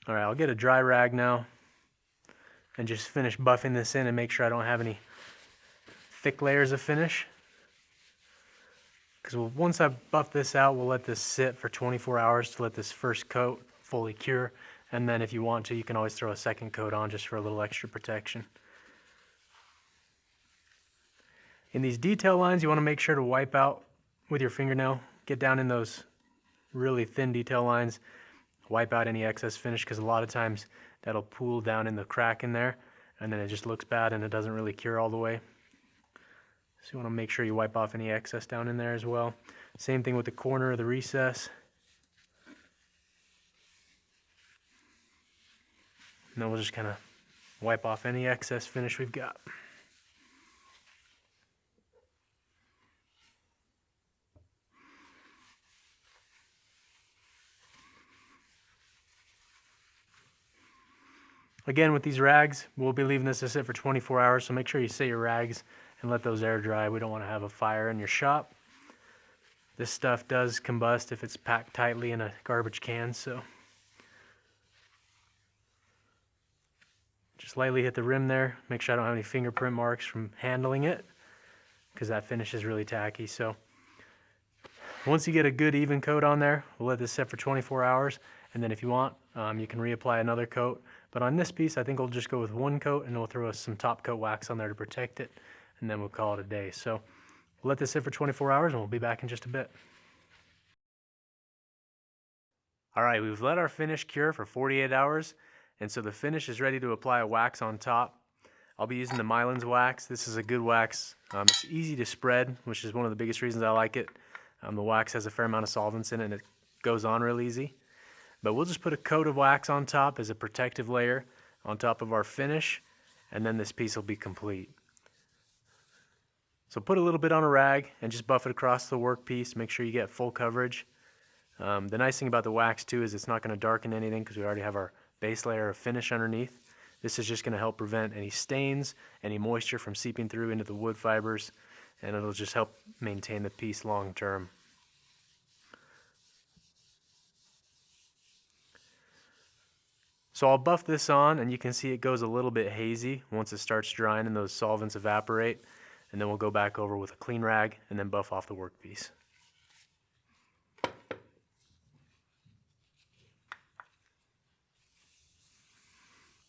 All right, I'll get a dry rag now and just finish buffing this in and make sure I don't have any thick layers of finish. Because once I buff this out, we'll let this sit for 24 hours to let this first coat fully cure. And then if you want to, you can always throw a second coat on just for a little extra protection. In these detail lines, you want to make sure to wipe out with your fingernail. Get down in those really thin detail lines. Wipe out any excess finish, because a lot of times that'll pool down in the crack in there and then it just looks bad and it doesn't really cure all the way. So you want to make sure you wipe off any excess down in there as well. Same thing with the corner of the recess. And then we'll just kind of wipe off any excess finish we've got. Again, with these rags, we'll be leaving this to sit for 24 hours, so make sure you set your rags and let those air dry. We don't want to have a fire in your shop. This stuff does combust if it's packed tightly in a garbage can, so just lightly hit the rim there. Make sure I don't have any fingerprint marks from handling it, because that finish is really tacky. So once you get a good even coat on there, we'll let this sit for 24 hours, and then if you want, you can reapply another coat. But on this piece, I think we'll just go with one coat, and we'll throw some top coat wax on there to protect it, and then we'll call it a day. So we'll let this sit for 24 hours, and we'll be back in just a bit. All right, we've let our finish cure for 48 hours, and so the finish is ready to apply a wax on top. I'll be using the Mylan's wax. This is a good wax. It's easy to spread, which is one of the biggest reasons I like it. The wax has a fair amount of solvents in it, and it goes on real easy. But we'll just put a coat of wax on top as a protective layer on top of our finish, and then this piece will be complete. So put a little bit on a rag and just buff it across the workpiece. Make sure you get full coverage. The nice thing about the wax too is it's not going to darken anything, because we already have our base layer of finish underneath. This is just going to help prevent any stains, any moisture from seeping through into the wood fibers, and it'll just help maintain the piece long term. So I'll buff this on, and you can see it goes a little bit hazy once it starts drying and those solvents evaporate, and then we'll go back over with a clean rag and then buff off the workpiece.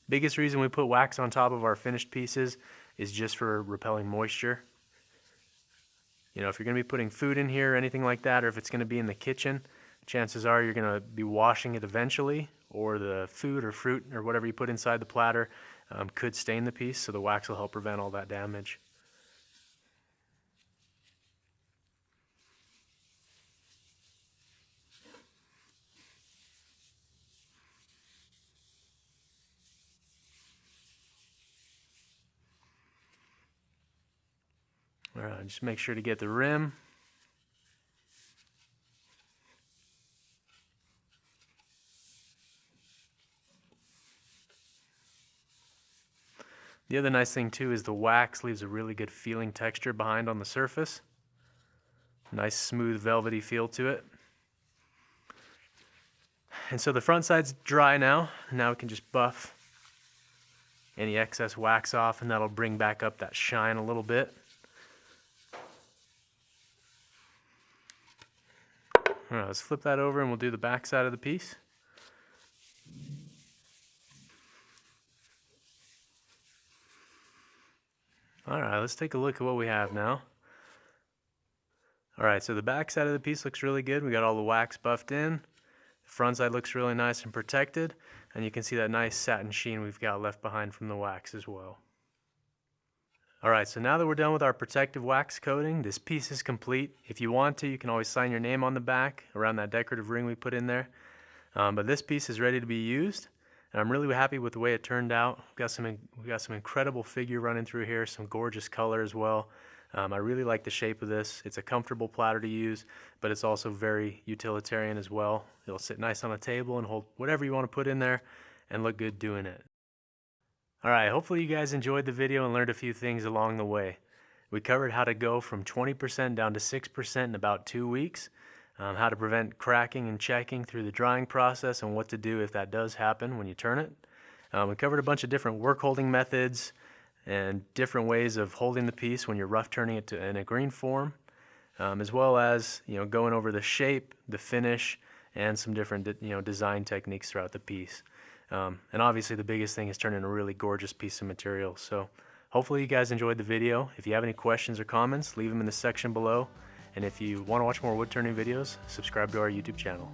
Biggest reason we put wax on top of our finished pieces is just for repelling moisture. You know, if you're going to be putting food in here or anything like that, or if it's going to be in the kitchen, chances are you're going to be washing it eventually, or the food or fruit or whatever you put inside the platter could stain the piece, so the wax will help prevent all that damage. All right, just make sure to get the rim. The other nice thing too is the wax leaves a really good feeling texture behind on the surface. Nice smooth velvety feel to it. And so the front side's dry now. Now we can just buff any excess wax off, and that'll bring back up that shine a little bit. All right, let's flip that over and we'll do the back side of the piece. All right, let's take a look at what we have now. All right, so the back side of the piece looks really good. We got all the wax buffed in. The front side looks really nice and protected, and you can see that nice satin sheen we've got left behind from the wax as well. All right, so now that we're done with our protective wax coating, this piece is complete. If you want to, you can always sign your name on the back around that decorative ring we put in there. But this piece is ready to be used, and I'm really happy with the way it turned out. We've got some incredible figure running through here, some gorgeous color as well. I really like the shape of this. It's a comfortable platter to use, but it's also very utilitarian as well. It'll sit nice on a table and hold whatever you want to put in there and look good doing it. Alright, hopefully you guys enjoyed the video and learned a few things along the way. We covered how to go from 20% down to 6% in about 2 weeks, how to prevent cracking and checking through the drying process, and what to do if that does happen when you turn it. We covered a bunch of different work holding methods and different ways of holding the piece when you're rough turning it in a green form, as well as going over the shape, the finish, and some different design techniques throughout the piece. And obviously the biggest thing is turning a really gorgeous piece of material. So hopefully you guys enjoyed the video. If you have any questions or comments, leave them in the section below. And if you want to watch more wood turning videos, subscribe to our YouTube channel.